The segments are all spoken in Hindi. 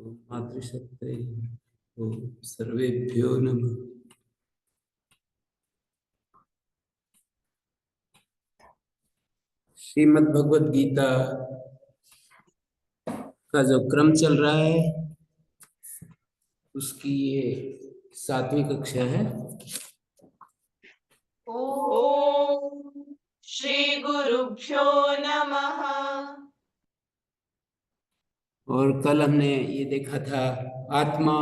ओम मातृशक्तये ओम सर्वेभ्यो नमः। श्रीमद् भगवद गीता का जो क्रम चल रहा है उसकी ये 7वीं कक्षा है। ओम श्री गुरुभ्यो नमः। और कल हमने ये देखा था आत्मा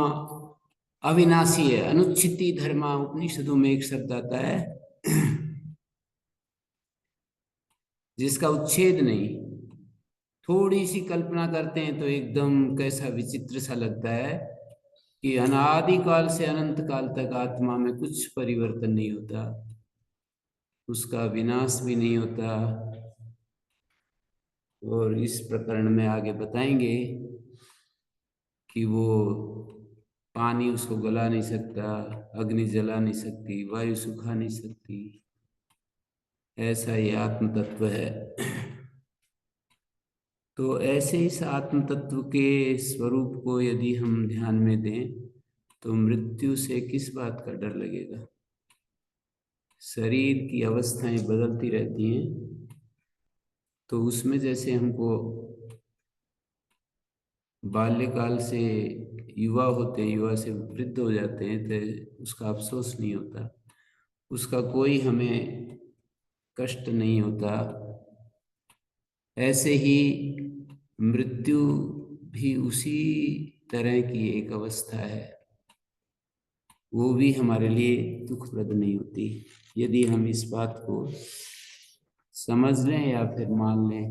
अविनाशी है, अनुच्छिति धर्मा उपनिषदों में एक शब्द आता है जिसका उच्छेद नहीं। थोड़ी सी कल्पना करते हैं तो एकदम कैसा विचित्र सा लगता है कि अनादि काल से अनंत काल तक आत्मा में कुछ परिवर्तन नहीं होता, उसका विनाश भी नहीं होता। और इस प्रकरण में आगे बताएंगे कि वो पानी उसको गला नहीं सकता, अग्नि जला नहीं सकती, वायु सुखा नहीं सकती, ऐसा ही आत्म तत्व है। तो ऐसे इस आत्म तत्व के स्वरूप को यदि हम ध्यान में दें तो मृत्यु से किस बात का डर लगेगा। शरीर की अवस्थाएं बदलती रहती हैं, तो उसमें जैसे हमको बाल्यकाल से युवा होते, युवा से वृद्ध हो जाते हैं तो उसका अफसोस नहीं होता, उसका कोई हमें कष्ट नहीं होता। ऐसे ही मृत्यु भी उसी तरह की एक अवस्था है, वो भी हमारे लिए दुखप्रद नहीं होती यदि हम इस बात को समझ लें या फिर मान लें।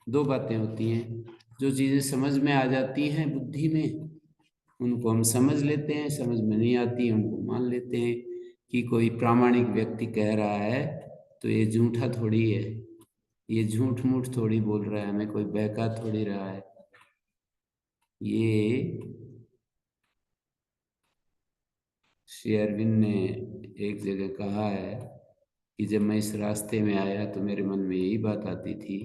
दो बातें होती हैं, जो चीज़ें समझ में आ जाती हैं बुद्धि में उनको हम समझ लेते हैं, समझ में नहीं आती उनको मान लेते हैं। कि कोई प्रामाणिक व्यक्ति कह रहा है तो ये झूठा थोड़ी है, ये झूठ मूठ थोड़ी बोल रहा है, हमें कोई बहका थोड़ी रहा है। ये श्री अरविंद ने एक जगह कहा है कि जब मैं इस रास्ते में आया तो मेरे मन में यही बात आती थी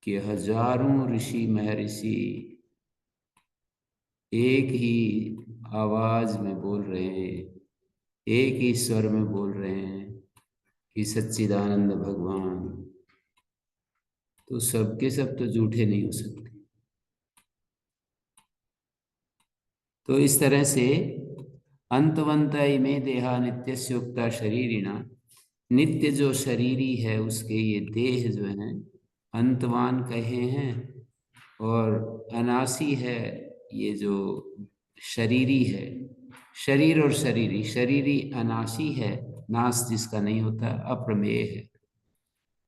कि हजारों ऋषि महर्षि एक ही आवाज में बोल रहे हैं, एक ही स्वर में बोल रहे हैं कि सच्चिदानंद भगवान, तो सबके सब तो झूठे नहीं हो सकते। तो इस तरह से अंतवंत इमे देहा नित्यस्योक्ता शरीरिणा, नित्य जो शरीरी है उसके ये देह जो हैं अंतवान कहे हैं, और अनासी है ये जो शरीरी है। शरीर और शरीरी, शरीरी अनासी है, नाश जिसका नहीं होता, अप्रमेय है,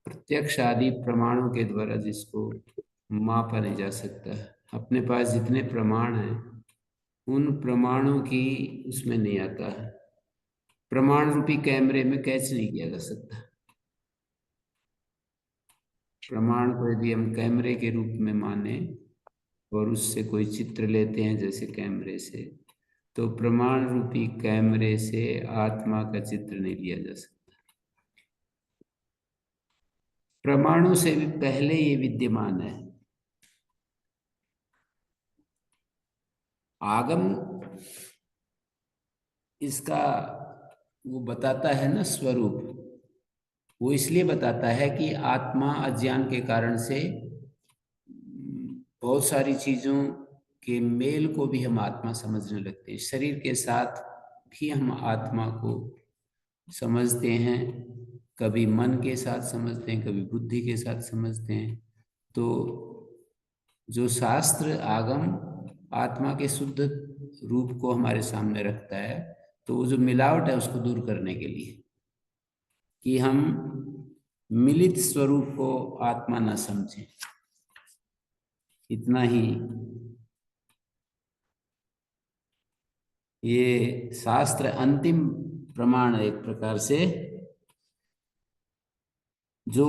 प्रत्यक्ष आदि प्रमाणों के द्वारा जिसको मापा नहीं जा सकता। अपने पास जितने प्रमाण हैं उन प्रमाणों की उसमें नहीं आता है, प्रमाण रूपी कैमरे में कैच नहीं किया जा सकता। प्रमाण को यदि हम कैमरे के रूप में माने और उससे कोई चित्र लेते हैं जैसे कैमरे से, तो प्रमाण रूपी कैमरे से आत्मा का चित्र नहीं लिया जा सकता। प्रमाणों से भी पहले ये विद्यमान है। आगम इसका वो बताता है ना स्वरूप, वो इसलिए बताता है कि आत्मा अज्ञान के कारण से बहुत सारी चीजों के मेल को भी हम आत्मा समझने लगते हैं। शरीर के साथ भी हम आत्मा को समझते हैं, कभी मन के साथ समझते हैं, कभी बुद्धि के साथ समझते हैं। तो जो शास्त्र आगम आत्मा के शुद्ध रूप को हमारे सामने रखता है, तो वो जो मिलावट है उसको दूर करने के लिए कि हम मिलित स्वरूप को आत्मा न समझें, इतना ही। ये शास्त्र अंतिम प्रमाण है एक प्रकार से, जो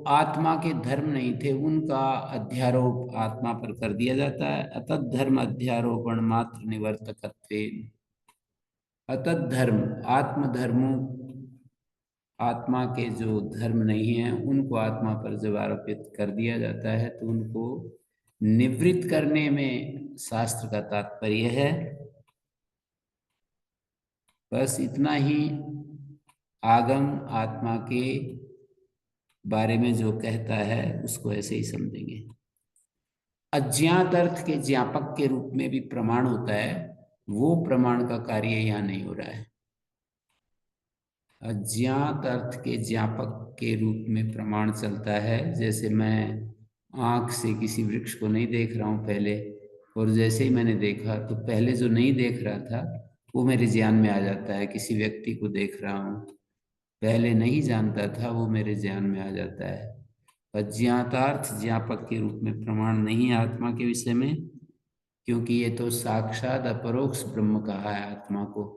आत्मा के धर्म नहीं थे उनका अध्यारोप आत्मा पर कर दिया जाता है। अतत धर्म अध्यारोपण मात्र निवर्तकत्वेन, अतत धर्म आत्मधर्मों, आत्मा के जो धर्म नहीं है उनको आत्मा पर जब आरोपित कर दिया जाता है तो उनको निवृत्त करने में शास्त्र का तात्पर्य है। बस इतना ही आगम आत्मा के बारे में जो कहता है उसको ऐसे ही समझेंगे। अज्ञात अर्थ के ज्ञापक के रूप में भी प्रमाण होता है, वो प्रमाण का कार्य यहाँ नहीं हो रहा है। अज्ञात अर्थ के ज्ञापक के रूप में प्रमाण चलता है। जैसे मैं आंख से किसी वृक्ष को नहीं देख रहा हूं पहले, और जैसे ही मैंने देखा तो पहले जो नहीं देख रहा था वो मेरे ज्ञान में आ जाता है। किसी व्यक्ति को देख रहा हूं, पहले नहीं जानता था, वो मेरे ज्ञान में आ जाता है। अज्ञातार्थ ज्ञापक के रूप में प्रमाण नहीं है आत्मा के विषय में, क्योंकि ये तो साक्षात अपरोक्ष ब्रह्म कहा है आत्मा को।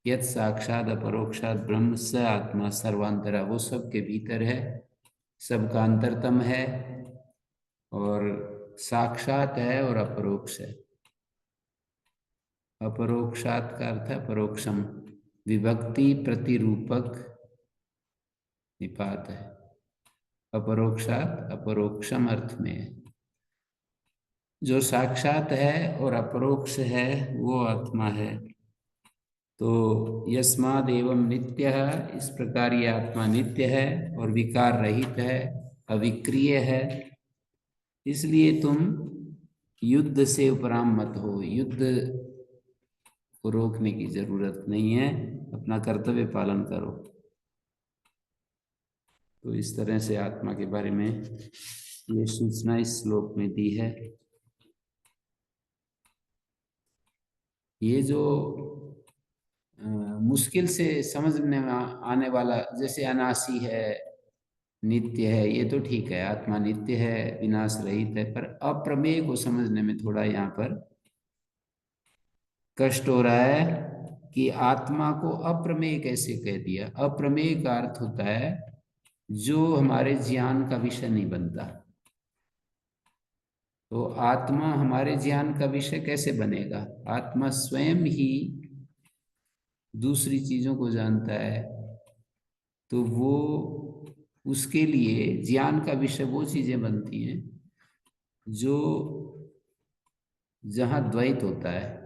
यत साक्षात अपरोक्षात ब्रह्म स आत्मा सर्वांतरा, वो सबके भीतर है, सबका अंतरतम है, और साक्षात है और अपरोक्ष है। अपरोक्षात का अर्थ है परोक्षम, विभक्ति प्रतिरूपक निपात है। अपरोक्षात अपरोक्षम अर्थ में है। जो साक्षात है और अपरोक्ष है वो आत्मा है। तो यस्माद एवं नित्य है, इस प्रकार ये आत्मा नित्य है और विकार रहित है, अविक्रिय है। इसलिए तुम युद्ध से उपराम मत हो, युद्ध को रोकने की जरूरत नहीं है, अपना कर्तव्य पालन करो। तो इस तरह से आत्मा के बारे में ये सूचना इस श्लोक में दी है। ये जो मुश्किल से समझने में आने वाला, जैसे अनासी है, नित्य है, ये तो ठीक है, आत्मा नित्य है, विनाश रहित है, पर अप्रमेय को समझने में थोड़ा यहाँ पर कष्ट हो रहा है कि आत्मा को अप्रमेय कैसे कह दिया। अप्रमेय का अर्थ होता है जो हमारे ज्ञान का विषय नहीं बनता। तो आत्मा हमारे ज्ञान का विषय कैसे बनेगा? आत्मा स्वयं ही दूसरी चीजों को जानता है, तो वो उसके लिए ज्ञान का विषय वो चीजें बनती हैं जो जहाँ द्वैत होता है।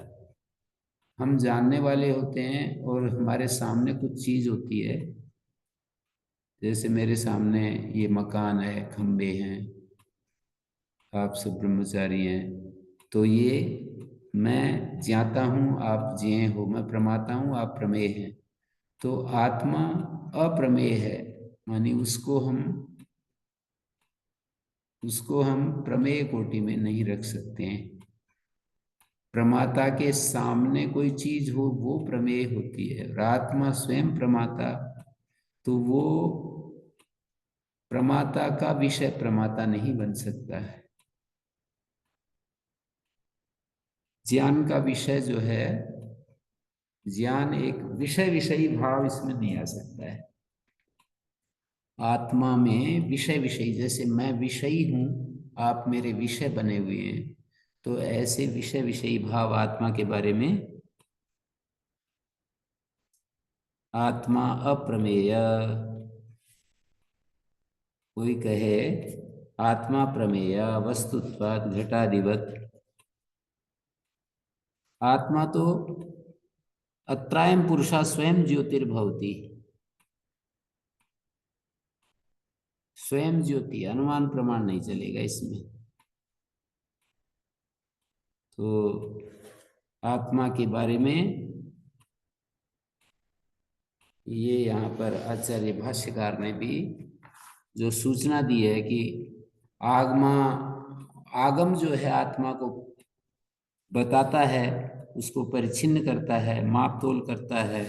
हम जानने वाले होते हैं और हमारे सामने कुछ चीज होती है, जैसे मेरे सामने ये मकान है, खंबे हैं, आप सब ब्रह्मचारी हैं, तो ये मैं ज्ञाता हूँ, आप ज्ञेय हो, मैं प्रमाता हूँ, आप प्रमेय हैं। तो आत्मा अप्रमेय है, मानी उसको हम प्रमेय कोटि में नहीं रख सकते हैं। प्रमाता के सामने कोई चीज हो वो प्रमेय होती है, और आत्मा स्वयं प्रमाता, तो वो प्रमाता का विषय प्रमाता नहीं बन सकता है। ज्ञान का विषय जो है, ज्ञान एक विषय विषयी भाव इसमें नहीं आ सकता है। आत्मा में विषय विषयी, जैसे मैं विषयी हूं, आप मेरे विषय बने हुए हैं, तो ऐसे विषय विषयी भाव आत्मा के बारे में। आत्मा अप्रमेय, कोई कहे आत्मा प्रमेय वस्तुत्वात् घटादिवत। आत्मा तो अत्रायम पुरुषा स्वयं ज्योतिर्भवति, स्वयं ज्योति, अनुमान प्रमाण नहीं चलेगा इसमें। तो आत्मा के बारे में ये यहाँ पर आचार्य भाष्यकार ने भी जो सूचना दी है कि आगम जो है आत्मा को बताता है, उसको परिच्छिन्न करता है, माप तोल करता है,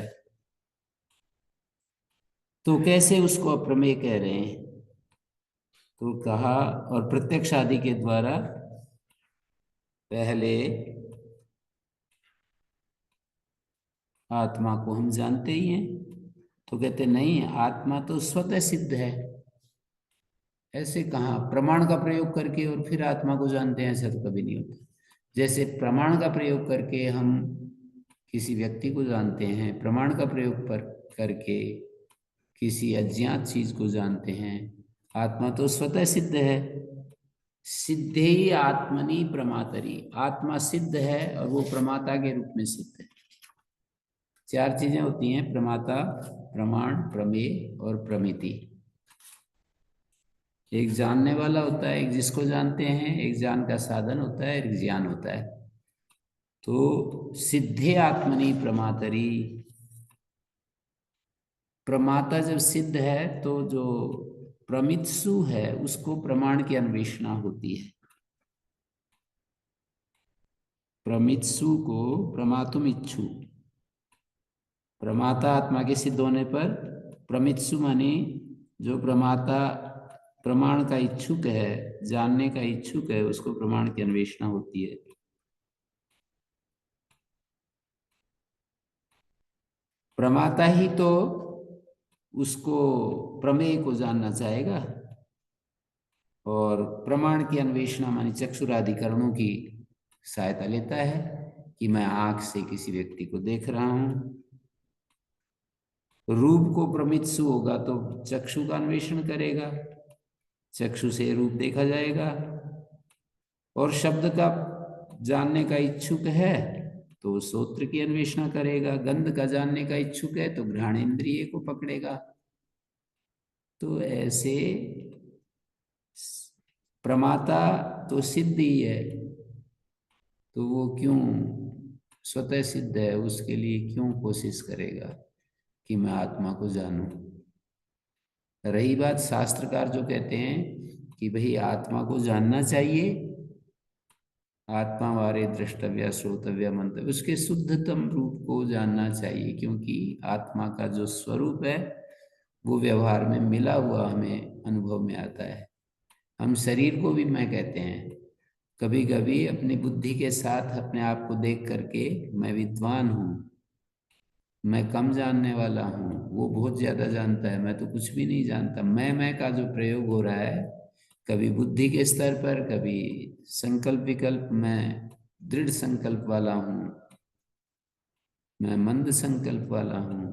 तो कैसे उसको अप्रमेय कह रहे हैं? तो कहा, और प्रत्यक्ष आदि के द्वारा पहले आत्मा को हम जानते ही हैं। तो कहते नहीं, आत्मा तो स्वतः सिद्ध है। ऐसे कहाँ प्रमाण का प्रयोग करके और फिर आत्मा को जानते हैं? ऐसा तो कभी नहीं होता। जैसे प्रमाण का प्रयोग करके हम किसी व्यक्ति को जानते हैं, प्रमाण का प्रयोग पर करके किसी अज्ञात चीज को जानते हैं, आत्मा तो स्वतः सिद्ध है। सिद्धे ही आत्मनि प्रमातरी, आत्मा सिद्ध है और वो प्रमाता के रूप में सिद्ध है। चार चीजें होती हैं, प्रमाता, प्रमाण, प्रमेय और प्रमिति। एक जानने वाला होता है, एक जिसको जानते हैं, एक ज्ञान का साधन होता है, एक ज्ञान होता है। तो सिद्धे आत्मनि प्रमातरी, प्रमाता जब सिद्ध है तो जो प्रमित्सु है उसको प्रमाण की अन्वेषणा होती है। प्रमित्सु को प्रमातुम इच्छु, प्रमाता आत्मा के सिद्ध होने पर प्रमित्सु माने जो प्रमाता प्रमाण का इच्छुक है, जानने का इच्छुक है, उसको प्रमाण की अन्वेषणा होती है। प्रमाता ही तो उसको प्रमेय को जानना चाहेगा, और प्रमाण की अन्वेषणा मानी चक्षुराधिकरणों की सहायता लेता है कि मैं आंख से किसी व्यक्ति को देख रहा हूं। रूप को प्रमित्सु होगा तो चक्षु का अन्वेषण करेगा, चक्षु से रूप देखा जाएगा। और शब्द का जानने का इच्छुक है तो श्रोत्र की अन्वेषणा करेगा, गंध का जानने का इच्छुक है तो घ्राण इंद्रिय को पकड़ेगा। तो ऐसे प्रमाता तो सिद्ध ही है, तो वो क्यों स्वतः सिद्ध है, उसके लिए क्यों कोशिश करेगा कि मैं आत्मा को जानूं। रही बात शास्त्रकार जो कहते हैं कि भाई आत्मा को जानना चाहिए, आत्मा वारे द्रष्टव्य श्रोतव्य मंतव्य, उसके शुद्धतम रूप को जानना चाहिए, क्योंकि आत्मा का जो स्वरूप है वो व्यवहार में मिला हुआ हमें अनुभव में आता है। हम शरीर को भी मैं कहते हैं, कभी कभी अपनी बुद्धि के साथ अपने आप को देख करके मैं विद्वान हूँ, मैं कम जानने वाला हूँ, वो बहुत ज्यादा जानता है, मैं तो कुछ भी नहीं जानता, मैं का जो प्रयोग हो रहा है कभी बुद्धि के स्तर पर, कभी संकल्प विकल्प, मैं दृढ़ संकल्प वाला हूँ, मैं मंद संकल्प वाला हूँ,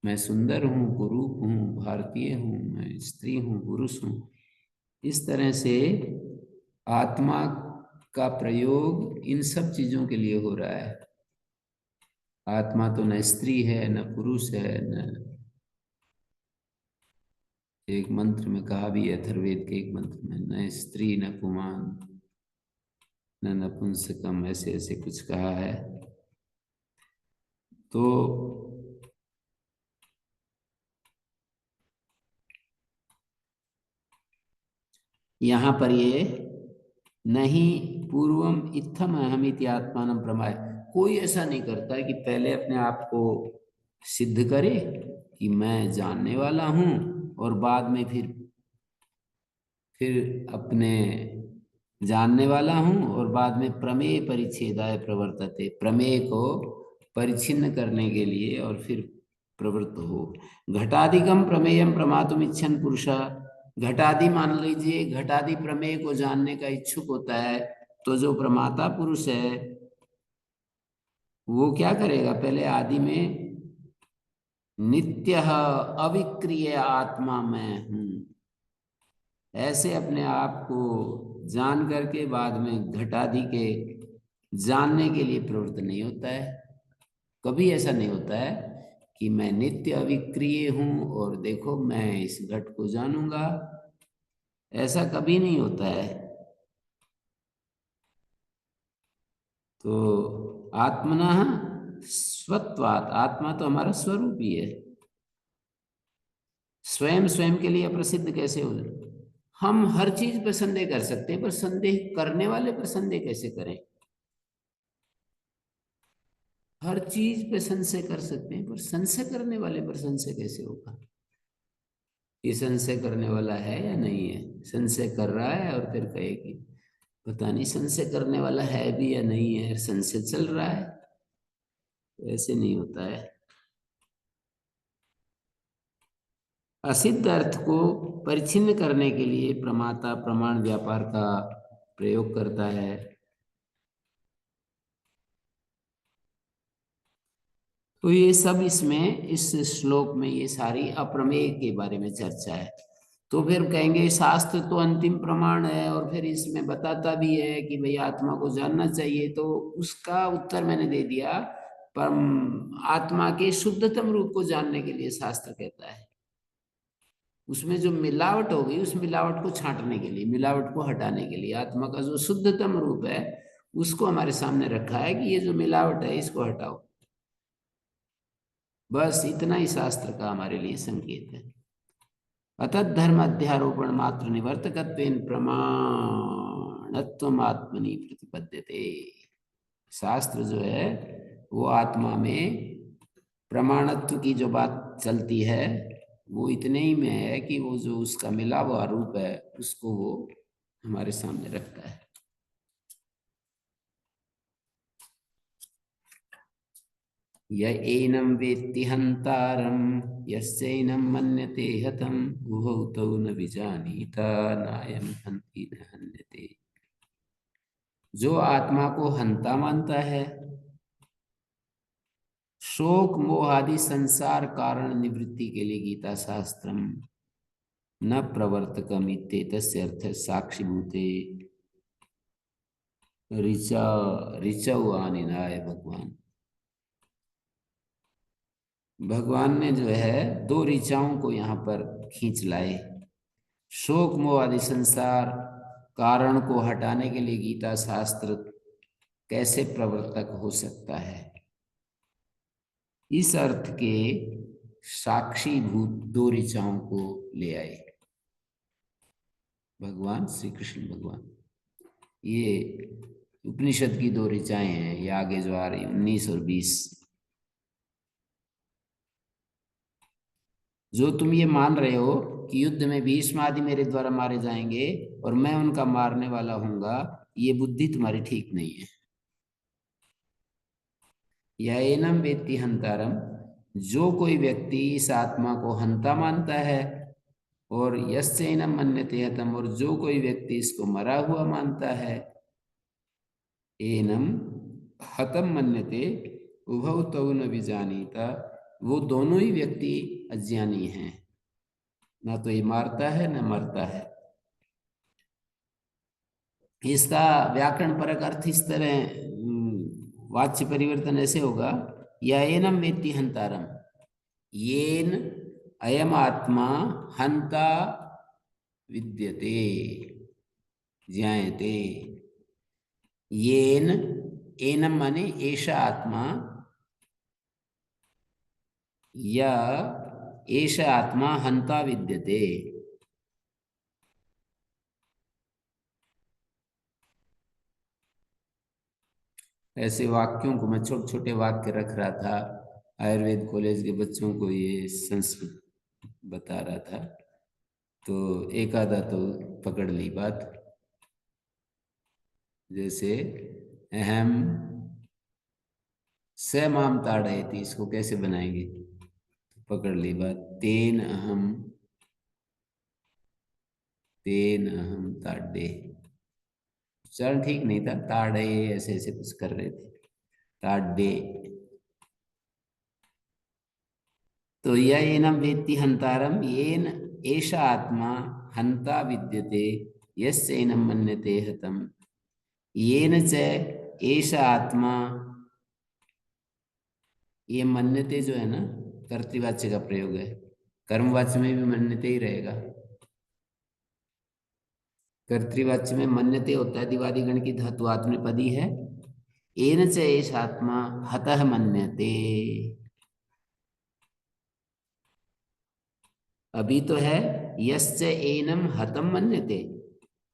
मैं सुंदर हूँ, कुरूप हूँ, भारतीय हूँ, मैं स्त्री हूँ, पुरुष हूँ। इस तरह से आत्मा का प्रयोग इन सब चीजों के लिए हो रहा है। आत्मा तो न स्त्री है न पुरुष है, न, एक मंत्र में कहा भी है, अथर्ववेद के एक मंत्र में, न स्त्री न पुमान न नपुंसकम, ऐसे ऐसे कुछ कहा है। तो यहाँ पर ये नहीं पूर्वम इत्थम अहमिति आत्मानं प्रमाय, कोई ऐसा नहीं करता है कि पहले अपने आप को सिद्ध करे कि मैं जानने वाला हूं, और बाद में फिर अपने जानने वाला हूं और बाद में प्रमेय परिच्छेदाय प्रवर्तते, प्रमेय को परिच्छिन्न करने के लिए और फिर प्रवृत्त हो। घटादिकम प्रमेयम प्रमातुम इच्छन पुरुषा, घटादि मान लीजिए, घटादि प्रमेय को जानने का इच्छुक होता है, तो जो प्रमाता पुरुष है वो क्या करेगा, पहले आदि में नित्य अविक्रिय आत्मा मैं हूं, ऐसे अपने आप को जान करके बाद में घटादि के जानने के लिए प्रवृत्त नहीं होता है। कभी ऐसा नहीं होता है कि मैं नित्य अविक्रिय हूं और देखो मैं इस घट को जानूंगा, ऐसा कभी नहीं होता है। तो आत्मना स्वत्वात्, आत्मा तो हमारा स्वरूप ही है, स्वयं स्वयं के लिए प्रसिद्ध कैसे हो जाए। हम हर चीज पर संदेह कर सकते हैं, पर संदेह करने वाले पर संदेह कैसे करें। हर चीज पे संशय कर सकते हैं, पर संशय करने वाले पर संशय कैसे होगा। ये संशय करने वाला है या नहीं है, संशय कर रहा है और फिर कहे कि पता नहीं संशय करने वाला है भी या नहीं है, संशय चल रहा है, ऐसे नहीं होता है। असिद्ध अर्थ को परिच्छिन्न करने के लिए प्रमाता प्रमाण व्यापार का प्रयोग करता है। तो ये सब इसमें इस श्लोक में ये सारी अप्रमेय के बारे में चर्चा है। तो फिर कहेंगे शास्त्र तो अंतिम प्रमाण है और फिर इसमें बताता भी है कि भाई आत्मा को जानना चाहिए, तो उसका उत्तर मैंने दे दिया। पर आत्मा के शुद्धतम रूप को जानने के लिए शास्त्र कहता है, उसमें जो मिलावट होगी उस मिलावट को छांटने के लिए, मिलावट को हटाने के लिए आत्मा का जो शुद्धतम रूप है उसको हमारे सामने रखा है कि ये जो मिलावट है इसको हटाओ। बस इतना ही शास्त्र का हमारे लिए संकेत है। अतः धर्म अध्यारोपण मात्र निवर्तकत्वेन प्रमाणत्वम आत्मनि प्रतिपद्यते। शास्त्र जो है वो आत्मा में प्रमाणत्व की जो बात चलती है वो इतने ही में है कि वो जो उसका मिला हुआ रूप है उसको वो हमारे सामने रखता है। य एनं वेत्ति हन्तारं यस्यैनं मन्यते हतम् उभौ तौ न विजानीता नायं हन्ति न हन्यते। जो आत्मा को हंता मानता है, शोक मोह आदि संसार कारण निवृत्ति के लिए गीता शास्त्रम न प्रवर्तकम इत्येतस्य अर्थ साक्षीभूते ऋचा ऋचौआनिनाय भगवान। भगवान ने जो है दो ऋचाओं को यहाँ पर खींच लाए। शोक मोह आदि संसार कारण को हटाने के लिए गीता शास्त्र कैसे प्रवर्तक हो सकता है, इस अर्थ के साक्षीभूत दो ऋचाओं को ले आए भगवान श्री कृष्ण भगवान। ये उपनिषद की दो ऋचाएं हैं, ये आगे जो आ रही 19 और 20। जो तुम ये मान रहे हो कि युद्ध में भीष्म आदि मेरे द्वारा मारे जाएंगे और मैं उनका मारने वाला हूंगा, ये बुद्धि तुम्हारी ठीक नहीं है। या एनम वेत्ति हंतारम, जो कोई व्यक्ति इस आत्मा को हंता मानता है, और यस्यैनम मन्यते हतम, और जो कोई व्यक्ति इसको मरा हुआ मानता है, एनम हतम मन्यते उभौ तौ न विजानीता, वो दोनों ही व्यक्ति अज्ञानी हैं, ना तो ये मारता है ना मरता है। इसका व्याकरण परक अर्थ इस तरह वाच्य परिवर्तन ऐसे होगा, या एनम वेत्ति हंतारम, येन अयम आत्मा हंता विद्यते ज्ञायते। येन, एनम माने एषा आत्मा, या एषा आत्मा हंता विद्यते। ऐसे वाक्यों को मैं छोटे छोटे वाक्य रख रहा था, आयुर्वेद कॉलेज के बच्चों को ये संस्कृत बता रहा था, तो एक आधा तो पकड़ ली बात। जैसे अहम स माम ताड़यति, इसको कैसे बनाएंगे, पकड़ ली बात। तेन अहम ताड़े, चल ठीक नहीं था, ताड़े ऐसे ऐसे कुछ कर रहे थे, ताड़े। तो यह एनम वेत्ति हंतारम, येन एषा आत्मा हंता विद्यते यस्य एनम मन्यते हतम, येन च एषा आत्मा, ये मन्यते जो है ना कर्तृवाच्य का प्रयोग है, कर्मवाच्य में भी मन्यते ही रहेगा। कर्तृवाच्य में मन्यते होता है, दिवादिगण की धातु आत्मनेपदी है। येन च एषा आत्मा हतः मन्यते, अभी तो है यश्च एनम हतम मन्यते,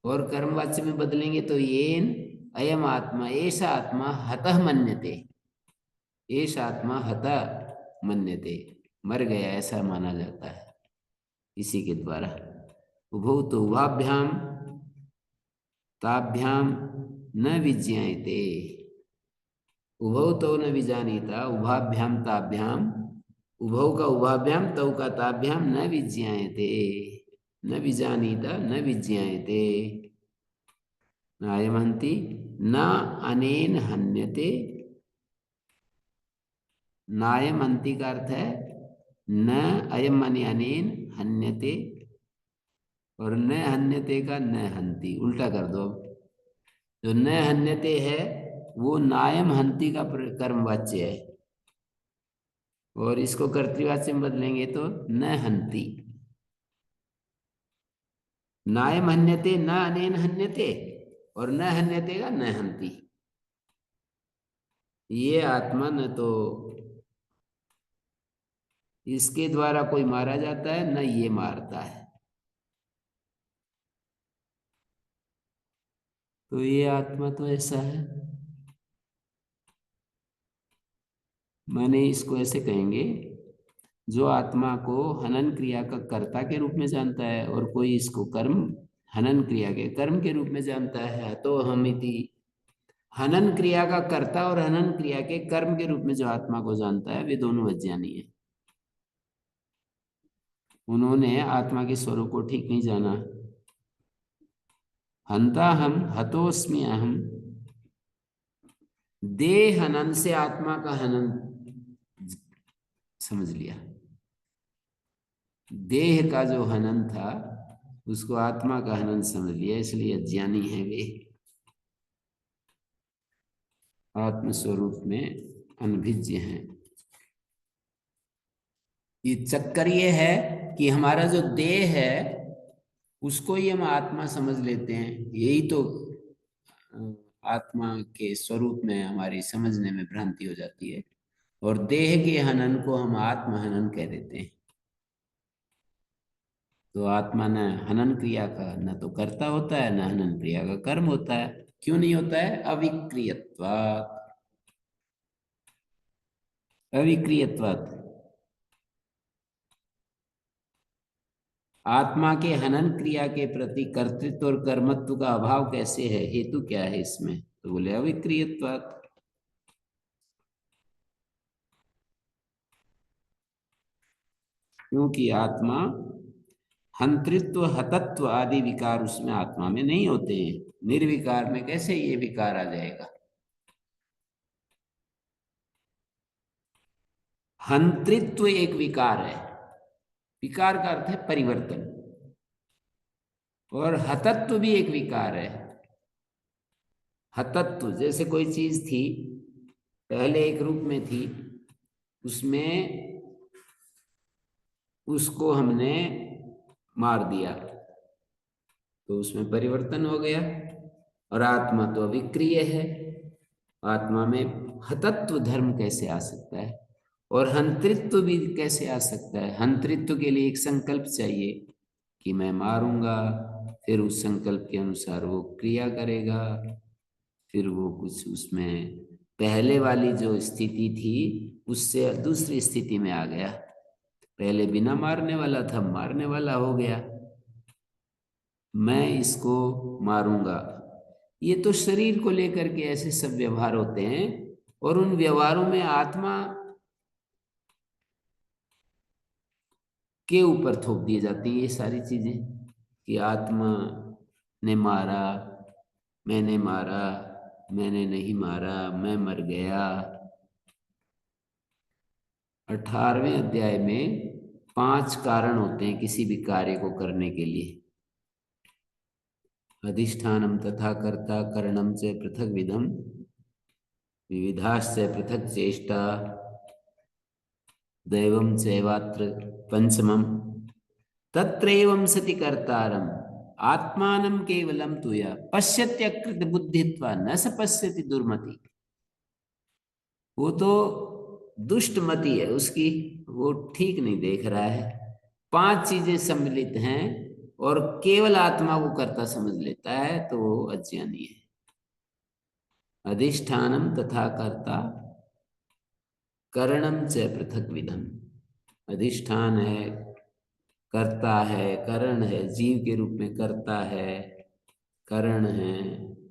और कर्मवाच्य में बदलेंगे तो येन अयम आत्मा एषा आत्मा हतः मन्यते, एषा आत्मा हतः मन्यते, मर गया ऐसा माना जाता है इसी के द्वारा। उभौ तो उभाभ्याम ताभ्याम न विज्ञायते, उभौ तो न विजानीता, उभाभ्याम ताभ्याम, उभौ का उभाभ्याम तौ का ताभ्याम न विज्ञायते, न विजानीता न विज्ञायते। नायमहंति न अनेन हन्यते, नायमहंति का अर्थ है न अयम माने अनेन, हन्यते और न हन्यते का न हंति उल्टा कर दो। जो न हन्यते है वो नायम हंति का कर्मवाच्य है, और इसको कर्तृवाच्य में बदलेंगे तो न हंति। नायम हन्यते न अनेन हन्यते, और न हन्यते का न हंति। ये आत्मा न तो इसके द्वारा कोई मारा जाता है, न ये मारता है। तो ये आत्मा तो ऐसा है। माने इसको ऐसे कहेंगे, जो आत्मा को हनन क्रिया का कर्ता के रूप में जानता है, और कोई इसको कर्म हनन क्रिया के कर्म के रूप में जानता है, तो हम इति हनन क्रिया का कर्ता और हनन क्रिया के कर्म के रूप में जो आत्मा को जानता है, वे दोनों अज्ञानी है। उन्होंने आत्मा के स्वरूप को ठीक नहीं जाना। हंता हम हतोस्मि अहम, देह हनन से आत्मा का हनन समझ लिया। देह का जो हनन था उसको आत्मा का हनन समझ लिया, इसलिए अज्ञानी है वे। आत्म स्वरूप में अनभिज्ञ हैं। ये चक्कर ये है कि हमारा जो देह है उसको ही हम आत्मा समझ लेते हैं। यही तो आत्मा के स्वरूप में हमारी समझने में भ्रांति हो जाती है, और देह के हनन को हम आत्म हनन कह देते हैं। तो आत्मा न हनन क्रिया का न तो कर्ता होता है, न हनन क्रिया का कर्म होता है। क्यों नहीं होता है? अविक्रियत्वात्। अविक्रियत्वात्। आत्मा के हनन क्रिया के प्रति कर्तृत्व और कर्मत्व का अभाव कैसे है? हेतु क्या है इसमें? तो बोले अविक्रियत्वात्। क्योंकि आत्मा हंतृत्व हतत्व आदि विकार उसमें आत्मा में नहीं होते हैं। निर्विकार में कैसे ये विकार आ जाएगा? हंतृत्व एक विकार है। विकार का अर्थ है परिवर्तन, और हतत्व भी एक विकार है। हतत्व जैसे कोई चीज थी, पहले एक रूप में थी, उसमें उसको हमने मार दिया तो उसमें परिवर्तन हो गया। और आत्मा तो अविक्रिय है। आत्मा में हतत्व धर्म कैसे आ सकता है? और हंतृत्व भी कैसे आ सकता है? हंतृत्व के लिए एक संकल्प चाहिए कि मैं मारूंगा, फिर उस संकल्प के अनुसार वो क्रिया करेगा, फिर वो कुछ उसमें पहले वाली जो स्थिति थी उससे दूसरी स्थिति में आ गया। पहले बिना मारने वाला था, मारने वाला हो गया। मैं इसको मारूंगा, ये तो शरीर को लेकर के ऐसे सब व्यवहार होते हैं, और उन व्यवहारों में आत्मा के ऊपर थोप दी जाती है ये सारी चीजें, कि आत्मा ने मारा, मैंने मारा, मैंने नहीं मारा, मैं मर गया। 18वें अध्याय में 5 कारण होते हैं किसी भी कार्य को करने के लिए। अधिष्ठानम तथा कर्ता करणम च पृथक विधम विविधाश्च पृथक चेष्टा दैवम चैवात्र पंचमम तत्रैवं सति कर्तारम आत्मानं केवलम तुया पश्यत्यकृत बुद्धित्वा न स पश्यति दुर्मति। वो तो दुष्ट मति है उसकी, वो ठीक नहीं देख रहा है। 5 चीजें सम्मिलित हैं और केवल आत्मा को कर्ता समझ लेता है, तो वो अज्ञानी है। अधिष्ठानम तथा कर्ता करणम च पृथक विधम। अधिष्ठान है, कर्ता है, करण है, जीव के रूप में कर्ता है, करण है,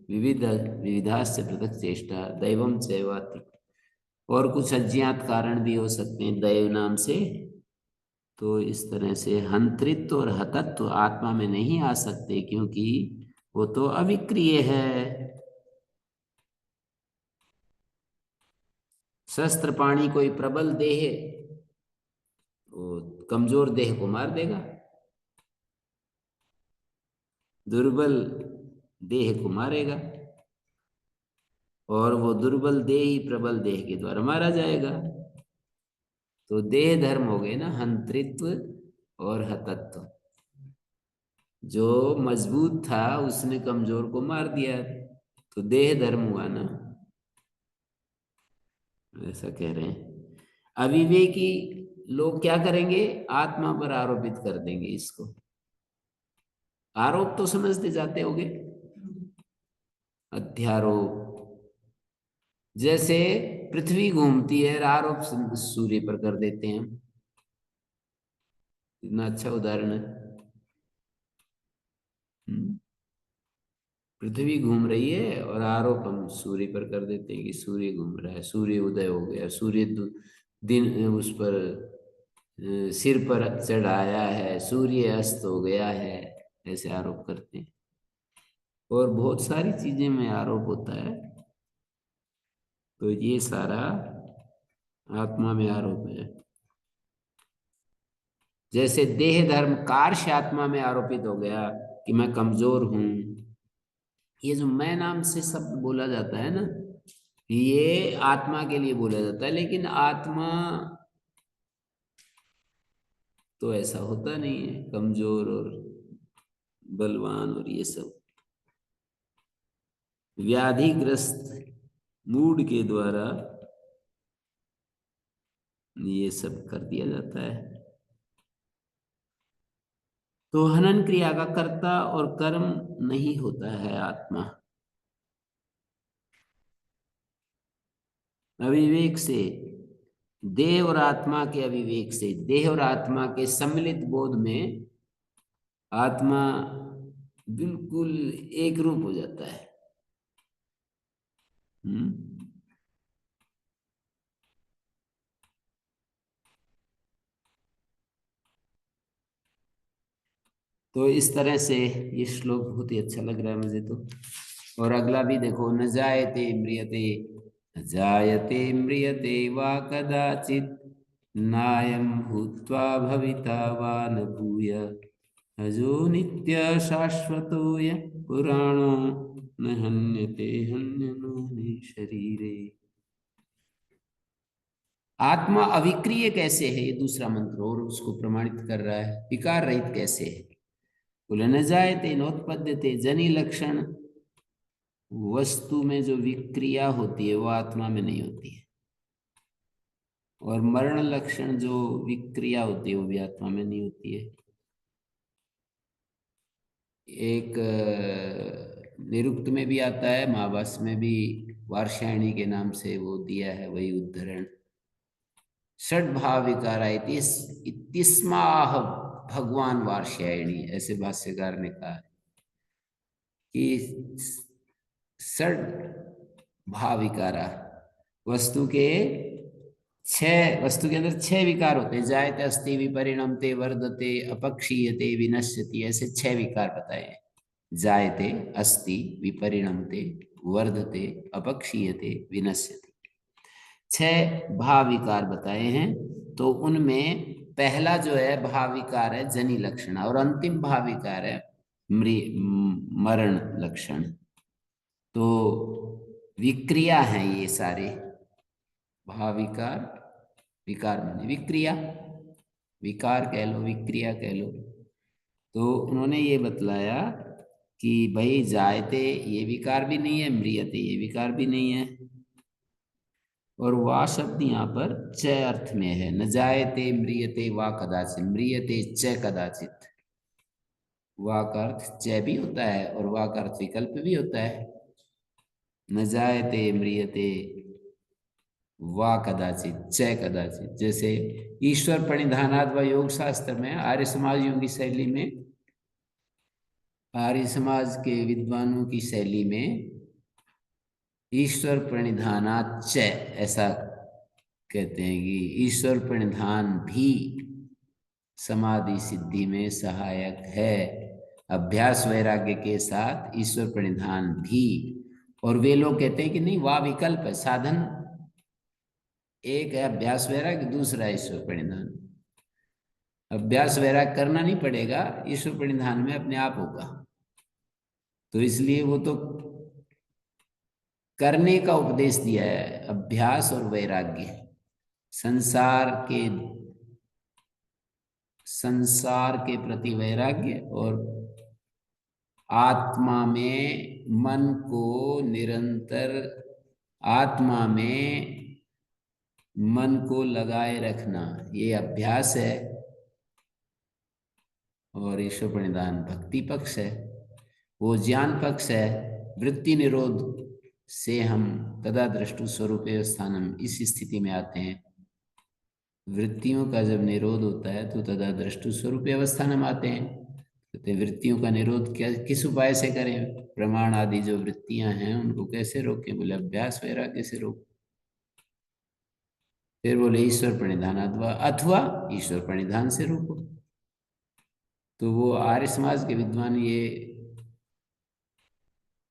विविध विविधाश्च पृथक चेष्टा दैवम चैवाति। और कुछ अज्ञात कारण भी हो सकते हैं दैव नाम से। तो इस तरह से हंतृत्व और हतत्व आत्मा में नहीं आ सकते, क्योंकि वो तो अविक्रिय है। शस्त्र पाणी कोई प्रबल देह वो कमजोर देह को मार देगा। दुर्बल देह को मारेगा, और वो दुर्बल देह ही प्रबल देह के द्वारा मारा जाएगा। तो देह धर्म हो गए ना, हंतृत्व और हतत्व। जो मजबूत था उसने कमजोर को मार दिया, तो देह धर्म हुआ ना, ऐसा कह रहे हैं। अविवेकी लोग क्या करेंगे, आत्मा पर आरोपित कर देंगे इसको। आरोप तो समझते जाते होगे, अध्यारोप। जैसे पृथ्वी घूमती है, आरोप सूर्य पर कर देते हैं। इतना अच्छा उदाहरण है। पृथ्वी घूम रही है और आरोप हम सूर्य पर कर देते हैं कि सूर्य घूम रहा है, सूर्य उदय हो गया, सूर्य दिन उस पर सिर पर चढ़ाया है, सूर्य अस्त हो गया है, ऐसे आरोप करते हैं। और बहुत सारी चीजें में आरोप होता है। तो ये सारा आत्मा में आरोप है। जैसे देह धर्म कार्श आत्मा में आरोपित हो गया कि मैं कमजोर हूं। ये जो मैं नाम से शब्द बोला जाता है ना, ये आत्मा के लिए बोला जाता है, लेकिन आत्मा तो ऐसा होता नहीं है, कमजोर और बलवान और ये सब व्याधिग्रस्त मूड के द्वारा ये सब कर दिया जाता है। तो हनन क्रिया का कर्ता और कर्म नहीं होता है आत्मा। अविवेक से, देह और आत्मा के अविवेक से, देह और आत्मा के सम्मिलित बोध में आत्मा बिल्कुल एक रूप हो जाता है। हम्म। तो इस तरह से ये श्लोक बहुत ही अच्छा लग रहा है मुझे तो। और अगला भी देखो, न जायते म्रियते, न जायते म्रियते वा कदाचित, नायं भूत्वा भविता वा न भूय, अजो नित्य शाश्वतोऽयं पुराणो, न हन्यते हन्यमाने शरीरे। आत्मा अविक्रिय कैसे है, ये दूसरा मंत्र और उसको प्रमाणित कर रहा है। विकार रहित कैसे है, बोले न जायते नोत्पद्यते, जनी लक्षण वस्तु में जो विक्रिया होती है वो आत्मा में नहीं होती है, और मरण लक्षण जो विक्रिया होती है वो भी आत्मा में नहीं होती है। एक निरुक्त में भी आता है, महाभाष्य में भी वार्ष्यायणी के नाम से वो दिया है वही उद्धरण। षड्भाव विकारा इतिस्माह भगवान वार्ष्यायणी, ऐसे भाष्यकार ने कहा है कि षड भाव विकारा, वस्तु के वस्तु के अंदर छह विकार होते हैं। जायते अस्ति विपरिणमते वर्धते अपक्षीयते विनश्यति, ऐसे छह विकार बताए हैं। जायते अस्ति विपरिणमते वर्धते अपक्षीयते विनश्यति, छह भाव विकार बताए हैं। तो उनमें पहला जो है भाव विकार है जनी लक्षण, और अंतिम भाव विकार है मरण लक्षण। तो विक्रिया है ये सारे भाव विकार। विकार माने विक्रिया, विकार कह लो विक्रिया कह लो। तो उन्होंने ये बतलाया कि भाई जायते ये विकार भी नहीं है, म्रियते ये विकार भी नहीं है। और वा शब्द यहाँ पर च अर्थ में है। न जायते म्रियते वा कदाचित, म्रियते च कदाचित। वा का अर्थ च भी होता है और वा का अर्थ विकल्प भी होता है। न जायते म्रियते वा कदाचित च कदाचित। जैसे ईश्वर प्रणिधानाद व योग शास्त्र में आर्य समाज योगी शैली में, आर्य समाज के विद्वानों की शैली में ईश्वर प्रणिधानात च ऐसा कहते हैं कि ईश्वर प्रणिधान भी समाधि सिद्धि में सहायक है। अभ्यास वैराग्य के साथ ईश्वर प्रणिधान भी। और वे लोग कहते हैं कि नहीं, वह विकल्प है, साधन एक है अभ्यास वैराग्य, दूसरा है ईश्वर प्रणिधान। अभ्यास वैराग्य करना नहीं पड़ेगा, ईश्वर प्रणिधान में अपने आप होगा। तो इसलिए वो तो करने का उपदेश दिया है, अभ्यास और वैराग्य। संसार के संसार के प्रति वैराग्य और आत्मा में मन को निरंतर, आत्मा में मन को लगाए रखना, ये अभ्यास है। और ईश्वर प्रणिधान भक्ति पक्ष है, वो ज्ञान पक्ष है। वृत्ति निरोध से हम तदा दृष्टु स्वरूप स्थानम, इस स्थिति में आते हैं। वृत्तियों का जब निरोध होता है तो तदा दृष्टु स्वरूप अवस्थानम आते हैं। कहते हैं वृत्तियों का निरोध क्या, किस उपाय से करें? प्रमाण आदि जो वृत्तियां हैं उनको कैसे रोकें? बोले अभ्यास वैराग्य से रोक। फिर बोले ईश्वर प्रणिधान अथवा ईश्वर प्रणिधान से रोको। तो वो आर्य समाज के विद्वान ये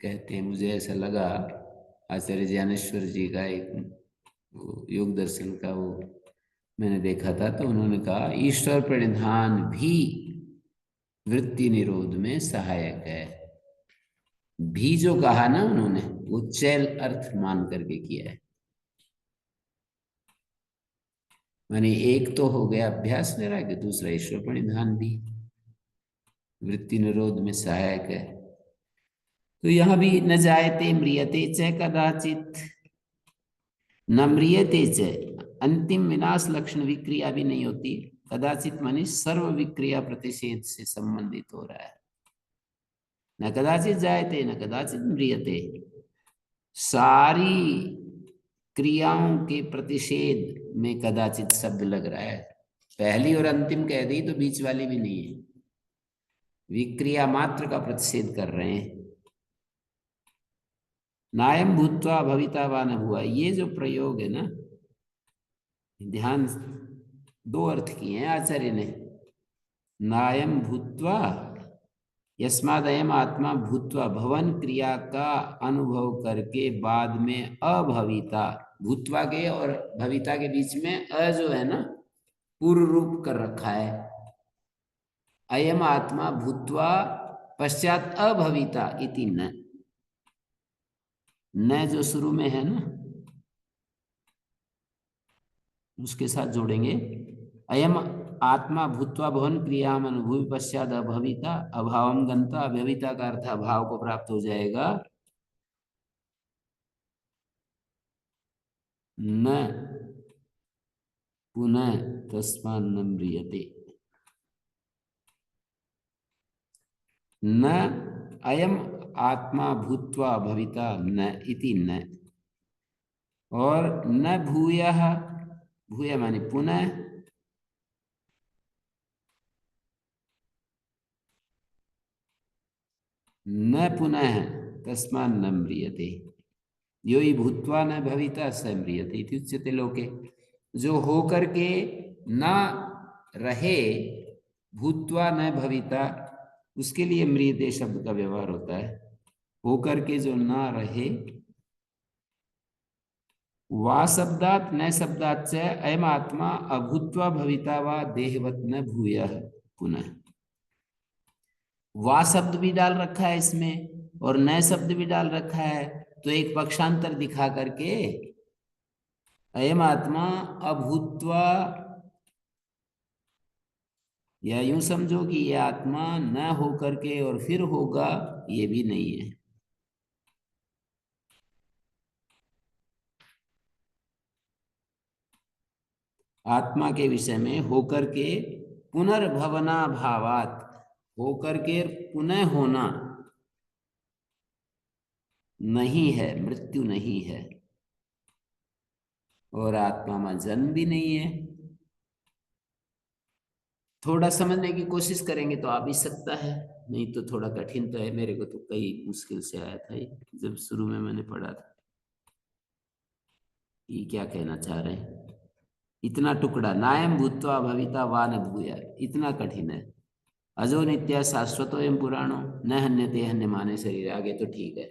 कहते हैं, मुझे ऐसा लगा, आचार्य ज्ञानेश्वर जी का एक योग दर्शन का वो मैंने देखा था, तो उन्होंने कहा ईश्वर प्रणिधान भी वृत्ति निरोध में सहायक है। भी जो कहा ना उन्होंने, वो चैल अर्थ मान करके किया है। माने एक तो हो गया अभ्यास वैराग्य, दूसरा ईश्वर प्रणिधान भी वृत्ति निरोध में सहायक है। तो यहां भी न जायते म्रियते च कदाचित, न म्रियते च, अंतिम विनाश लक्षण विक्रिया भी नहीं होती। कदाचित मानी सर्व विक्रिया प्रतिषेध से संबंधित हो रहा है। न कदाचित जायते न कदाचित म्रियते, सारी क्रियाओं के प्रतिषेध में कदाचित शब्द लग रहा है। पहली और अंतिम कह दी तो बीच वाली भी नहीं है, विक्रिया मात्र का प्रतिषेध कर रहे हैं। नायम भूत्वा भविता वा न हुआ, ये जो प्रयोग है ना, ध्यान, दो अर्थ किए हैं आचार्य ने। नायम भूत्वा, यस्मादयम आत्मा भूत्वा, भवन क्रिया का अनुभव करके बाद में अभविता, भूत्वा के और भविता के बीच में अ जो है ना, पूर्व रूप कर रखा है। अयम आत्मा भूत्वा पश्चात अभविता इति न, न जो शुरू में है ना उसके साथ जोड़ेंगे। अयम आत्मा भूत्वा भवन क्रियाम अनुभूति पश्चात अभविता, अभावम गंता, अभविता का अर्थ अभाव को प्राप्त हो जाएगा। न पुनः तस्मान् न म्रियते, न अयम आत्मा भूत्वा भविता न इति न, और न भूयः, भूय माने पुनः, न पुनः तस्मान् न म्रियते, यो ही भूत्वा न भविता स म्रियते इति उच्यते लोके। जो हो करके न रहे, भूत्वा न भविता, उसके लिए म्रियते शब्द का व्यवहार होता है। होकर के जो ना रहे, वा शब्दात न शब्दात च अयम आत्मा अभूत्वा भविता वा देहवत न भूयः पुनः, वा शब्द भी डाल रखा है इसमें और न शब्द भी डाल रखा है, तो एक पक्षांतर दिखा करके अयम आत्मा अभूत्वा, या यूं समझो कि यह आत्मा न हो करके और फिर होगा, ये भी नहीं है। आत्मा के विषय में होकर के पुनर्भवना भावात, होकर के पुनः होना नहीं है, मृत्यु नहीं है, और आत्मा में जन्म भी नहीं है। थोड़ा समझने की कोशिश करेंगे तो आ भी सकता है, नहीं तो थोड़ा कठिन तो है। मेरे को तो कई मुश्किल से आया था ये, जब शुरू में मैंने पढ़ा था। ये क्या कहना चाह रहे हैं? इतना टुकड़ा, नायम भूत्वा भविता वा न भूया, इतना कठिन है। अजो नित्य शाश्वतो एवं पुराणो न हन्यते हन्यमाने शरीर, आगे तो ठीक है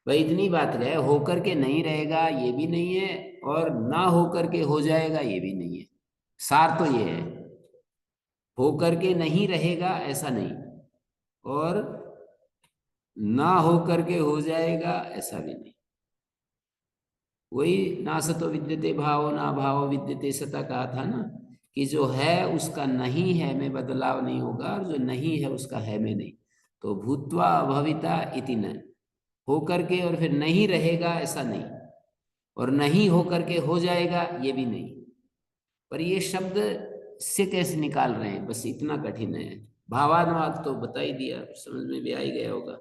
भाई, इतनी बात है। होकर के नहीं रहेगा ये भी नहीं है, और ना होकर के हो जाएगा ये भी नहीं है। सार तो ये है, होकर के नहीं रहेगा ऐसा नहीं, और ना हो करके हो जाएगा ऐसा भी नहीं। वही ना सतो विद्यते भावो ना भावो विद्यते सता कहा था ना, कि जो है उसका नहीं है में बदलाव नहीं होगा, और जो नहीं है उसका है में नहीं। तो भूत्वा अभविता इति न, हो करके और फिर नहीं रहेगा ऐसा नहीं, और नहीं हो करके हो जाएगा ये भी नहीं। पर ये शब्द से कैसे निकाल रहे हैं, बस इतना कठिन है। भावानुवाद तो बता ही दिया, समझ में भी आ ही गया होगा।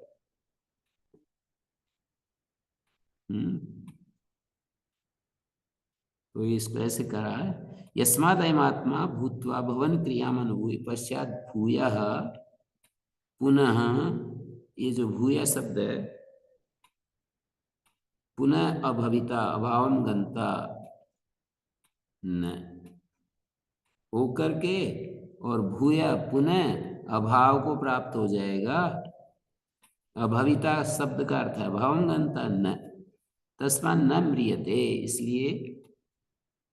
तो इसको ऐसे करा है, यस्मादयमात्मा भूत्वा भवन क्रियामनुभूय पश्चात भूयः पुनः, ये जो भूय शब्द है, पुनः अभविता अभावम गंता न, होकर के और भूय पुनः अभाव को प्राप्त हो जाएगा। अभविता शब्द का अर्थ है अभावम गंता न, तस्मात् न म्रियते, इसलिए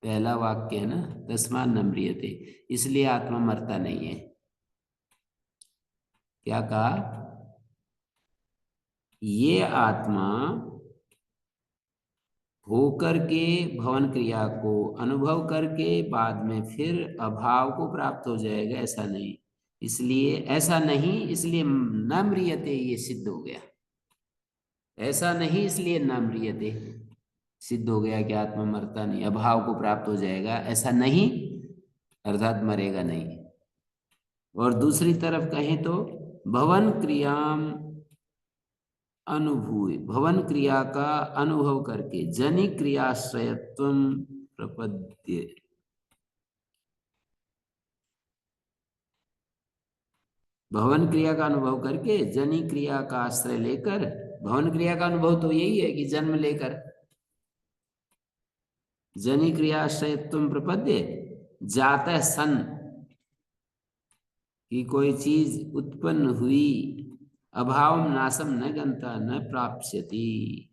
पहला वाक्य है ना, तस्मात् न म्रियते, इसलिए आत्मा मरता नहीं है। क्या कहा? ये आत्मा होकर के भवन क्रिया को अनुभव करके बाद में फिर अभाव को प्राप्त हो जाएगा ऐसा नहीं, इसलिए ऐसा नहीं, इसलिए न म्रियते ये सिद्ध हो गया। ऐसा नहीं इसलिए न म्रियते सिद्ध हो गया कि आत्मा मरता नहीं, अभाव को प्राप्त हो जाएगा ऐसा नहीं, अर्थात मरेगा नहीं। और दूसरी तरफ कहें तो भवन क्रियाम अनुभूय, भवन क्रिया का अनुभव करके जनि क्रियाश्रयत्व प्रपद्य, भवन क्रिया का अनुभव करके जनि क्रिया का आश्रय लेकर, भवन क्रिया का अनुभव तो यही है कि जन्म लेकर, जनि क्रियाश्रयत्व प्रपद्य जाता सन, कि कोई चीज उत्पन्न हुई, अभाव नाशम न गंता न प्राप्स्यति,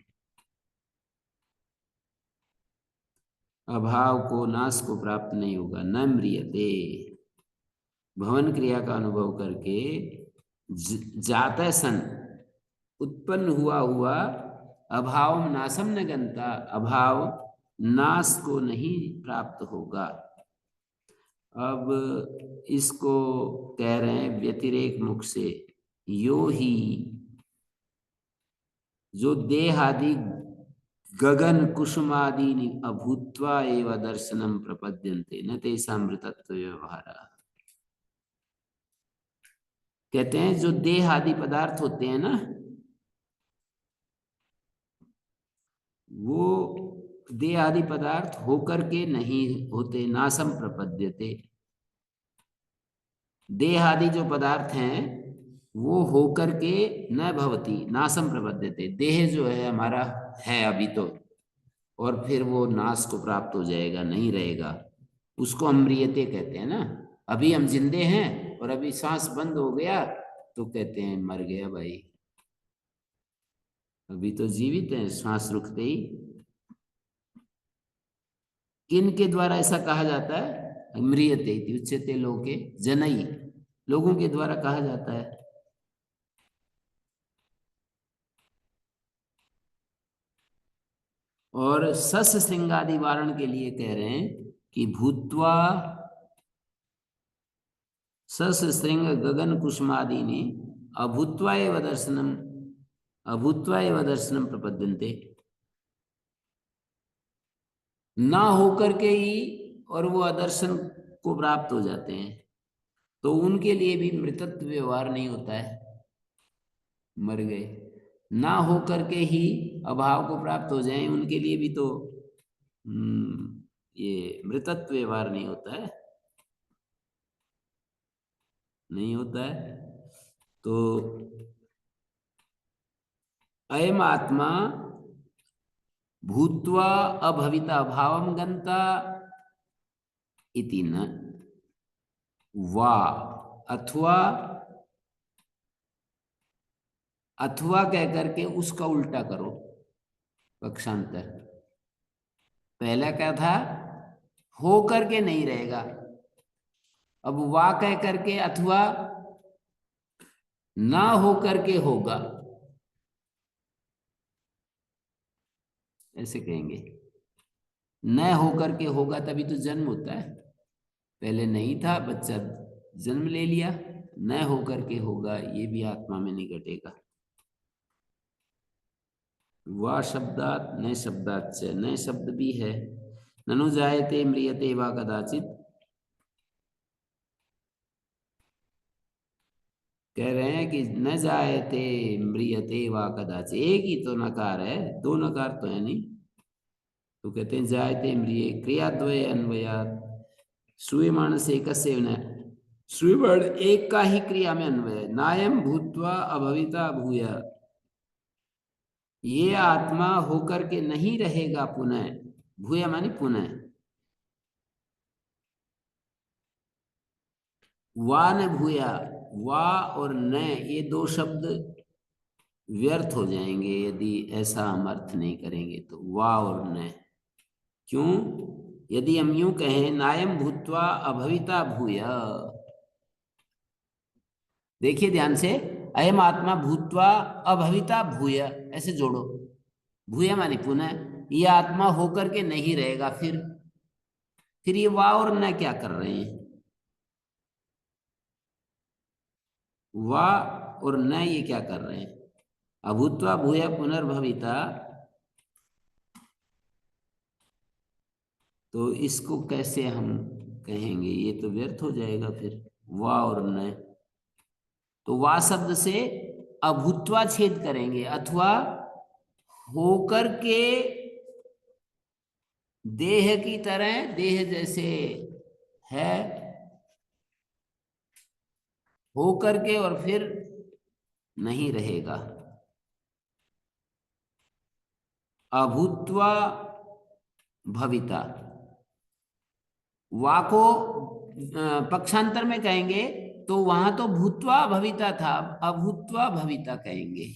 अभाव को नाश को प्राप्त नहीं होगा, न म्रियते, भवन क्रिया का अनुभव करके जाता सन, उत्पन्न हुआ हुआ, अभाव नाशम न गंता, अभाव नाश को नहीं प्राप्त होगा। अब इसको कह रहे हैं व्यतिरेक मुख से, यो ही, जो देहादि गगन कुसुमादि अभूत्वा एव दर्शनम प्रपद्यन्ते न तेषां मृतत्व व्यवहार। कहते हैं जो देह आदि पदार्थ होते हैं ना, वो देह आदि पदार्थ होकर के नहीं होते, नासम प्रपद्यते, देह आदि जो पदार्थ हैं वो होकर के न भवती नासम प्रपद्यते, देह जो है हमारा है अभी तो, और फिर वो नाश को प्राप्त हो जाएगा, नहीं रहेगा, उसको अम्रियते कहते हैं ना। अभी हम जिंदे हैं और अभी सांस बंद हो गया तो कहते हैं मर गया भाई, अभी तो जीवित है श्वास रुकते ही। किन के द्वारा ऐसा कहा जाता है? म्रियते इति उच्यते लोके जनई, लोगों के द्वारा कहा जाता है। और सस श्रृंगादि वारण के लिए कह रहे हैं कि भूत्वा सस श्रृंग गगन कुसुमादि ने अभूत्वा एव दर्शनम, अभूत्वा एव दर्शनम प्रपद्यन्ते, ना होकर के ही और वो अदर्शन को प्राप्त हो जाते हैं, तो उनके लिए भी मृतत्व व्यवहार नहीं होता है, मर गए। ना होकर के ही अभाव को प्राप्त हो जाए उनके लिए भी तो ये मृतत्व व्यवहार नहीं होता है, नहीं होता है। तो अयम आत्मा भूत्वा अभविता भावम गंता इति न, वा अथवा, अथवा कह करके उसका उल्टा करो, पक्षांतर। पहला क्या था? हो करके नहीं रहेगा, अब वा कह करके अथवा ना हो करके होगा, ऐसे कहेंगे। न होकर के होगा तभी तो जन्म होता है, पहले नहीं था, बच्चा जन्म ले लिया, न होकर के होगा, ये भी आत्मा में नहीं घटेगा। वा शब्दात न शब्दात से, न शब्द भी है। ननु जायते म्रियते वा कदाचित, कह रहे हैं कि न जायते म्रियते वा कदाचित, एक ही तो नकार है, दो नकार तो है नहीं। तो कहते हैं जायते म्रिय क्रियाद्वय अन्वयात, श्रूयमाण से एकस्य न, श्रूयमाण एक का ही क्रिया में अन्वय, नायम भूत्वा अभविता भूया, ये आत्मा होकर के नहीं रहेगा पुनः, भूया मानी पुनः, वा न भूया, वा और न ये दो शब्द व्यर्थ हो जाएंगे यदि ऐसा हम अर्थ नहीं करेंगे तो, वा और न। क्यों? यदि हम यूं कहें नायम भूत्वा अभविता भूया, देखिए ध्यान से, अयम आत्मा भूत्वा अभविता भूय, ऐसे जोड़ो, भूय माने पुनः, ये आत्मा होकर के नहीं रहेगा, फिर ये वा और न क्या कर रहे हैं? वा और न ये क्या कर रहे हैं? अभूत्वा भूय पुनर्भविता, तो इसको कैसे हम कहेंगे? ये तो व्यर्थ हो जाएगा फिर, वा और न। तो वा शब्द से अभूत्वा छेद करेंगे, अथवा होकर के देह की तरह, देह जैसे है, होकर के और फिर नहीं रहेगा, अभूत्वा भविता। वा को पक्षांतर में कहेंगे तो वहां तो भूत्वा भविता था, अभूत्वा भविता कहेंगे।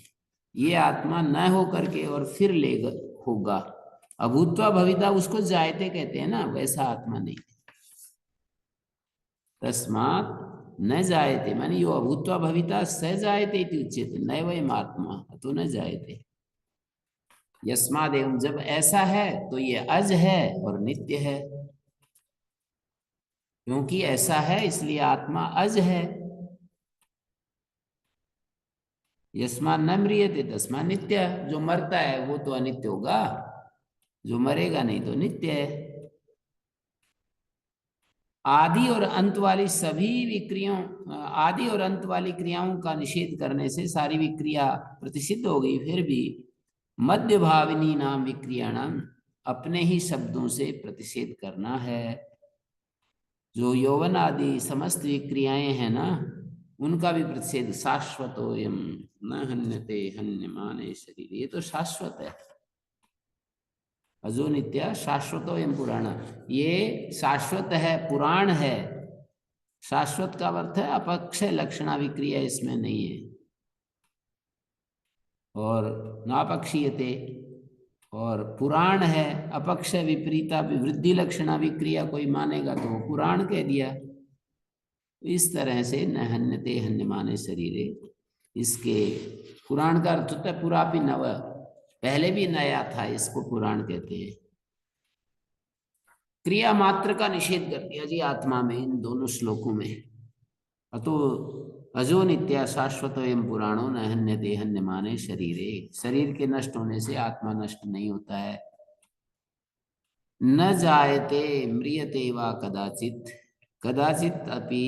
ये आत्मा न होकर के और फिर लेगा, होगा। अभूत्वा भविता उसको जायते कहते हैं ना, वैसा आत्मा नहीं। तस्मात् न जायते मानी यो अभूत्वा भविता स जायते इति उच्यते, न वयम आत्मा तो न जायते। यस्माद् एवं, जब ऐसा है तो ये अज है और नित्य है, क्योंकि ऐसा है इसलिए आत्मा अज है। यस्मात् न म्रियते तस्मात् नित्य, जो मरता है वो तो अनित्य होगा, जो मरेगा नहीं तो नित्य है। आदि और अंत वाली सभी विक्रियाओं, आदि और अंत वाली क्रियाओं का निषेध करने से सारी विक्रिया प्रतिषिद्ध हो गई, फिर भी मध्य भाविनी नाम विक्रियाणाम, अपने ही शब्दों से प्रतिषेध करना है। जो यौवन आदि समस्त विक्रियाएं हैं ना, उनका भी प्रतिषेध, शाश्वतोयम न हन्यते हन्यमाने शरीर, ये तो शाश्वत है, अजो नित्य शाश्वतोयम पुराण, ये शाश्वत है, पुराण है। शाश्वत का अर्थ है अपक्षय लक्षणा विक्रिया इसमें नहीं है, और नापक्षीयते, और पुराण है, अपक्षय विपरीता विवृद्धि लक्षणा विक्रिया कोई मानेगा तो वो पुराण कह दिया। इस तरह से न हन्यते हन्यमाने शरीरे, इसके पुराण का अर्थ होता है पुरापि नव, पहले भी नया था, इसको पुराण कहते हैं। क्रिया मात्र का निषेध कर दिया जी आत्मा में इन दोनों श्लोकों में। अतो अजो नित्या शाश्वत एवं पुराणो न हन्यते हन्यमाने शरीरे, शरीर के नष्ट होने से आत्मा नष्ट नहीं होता है। न जायते म्रियते वा कदाचित, कदाचित अपि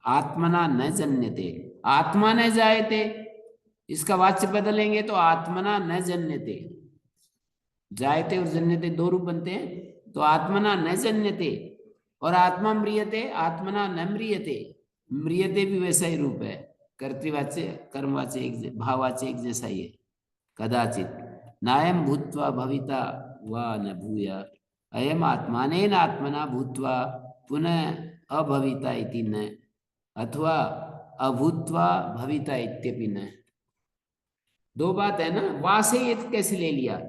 आत्मना न जन्यते, आत्मा न जायते, इसका वाच्य बदलेंगे तो आत्मना न जन्यते, जायते और जन्यते दो रूप बनते हैं, तो आत्मना न जन्यते, और आत्मा म्रियते, आत्मना न म्रियते, म्रियते भी वैसा ही रूप है, कर्तृवाच्य कर्मवाच्य एक, भाववाच्य एक जैसा ही है। कदाचित नायम भूत्वा भविता वा न भूया, अयम आत्मानेन आत्मना भूत्वा पुनः अभविता इति न, अथवा अभूत्वा भविता इत्यपि न। दो बात है ना, वा से ये कैसे ले लिया,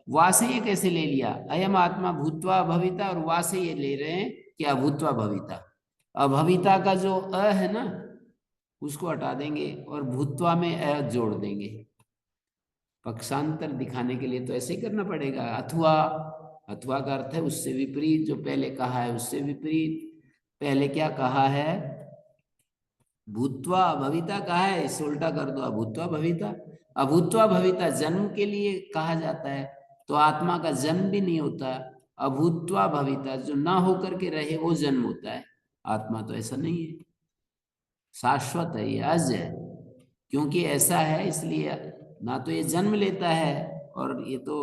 वा से ये कैसे ले लिया, अयम आत्मा भूत्वा भविता, और वा से ये ले रहे हैं कि अभूत्वा भविता। अभविता का जो अ है ना उसको हटा देंगे और भूत्वा में अ जोड़ देंगे, पक्षांतर दिखाने के लिए तो ऐसे ही करना पड़ेगा। अथवा, अथवा का अर्थ है उससे विपरीत, जो पहले कहा है उससे विपरीत। पहले क्या कहा है? भूत्वा भविता कहा है, इससे उल्टा कर दो अभूत्वा भविता। अभूत्वा भविता जन्म के लिए कहा जाता है, तो आत्मा का जन्म भी नहीं होता। अभूत्वा भविता, जो ना होकर के रहे वो जन्म होता है। आत्मा तो ऐसा नहीं है, शाश्वत है, ये अज है। क्योंकि ऐसा है इसलिए ना तो ये जन्म लेता है, और ये तो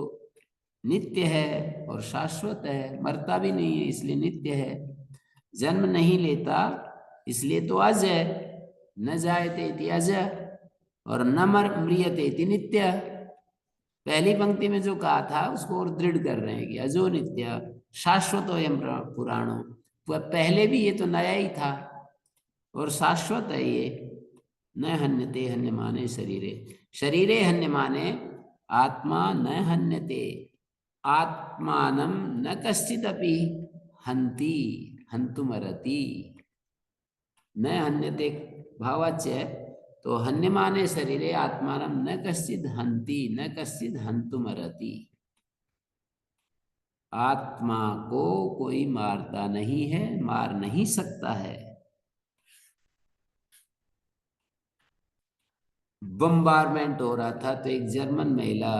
नित्य है और शाश्वत है, मरता भी नहीं है इसलिए नित्य है। जन्म नहीं लेता इसलिए तो अज है। न जायते इति अज, और न म्रियते इति नित्य। पहली पंक्ति में जो कहा था उसको और दृढ़ कर रहे हैं कि अजो नित्य शाश्वतोयम पुराणो। पहले भी ये तो नया ही था और शाश्वत है ये। न हन्यते हन्यमाने शरीरे, शरीरे हन्यमाने आत्मा न हन्यते, आत्मानं न कश्चिदपि हन्ति हन्तुमरति। न हन्यते भावाच्य है, तो हन्यमाने शरीरे आत्मानं न कश्चिद हन्ति न कश्चिद हन्तुमरति। आत्मा को कोई मारता नहीं है, मार नहीं सकता है। बम्बारमेंट हो रहा था तो एक जर्मन महिला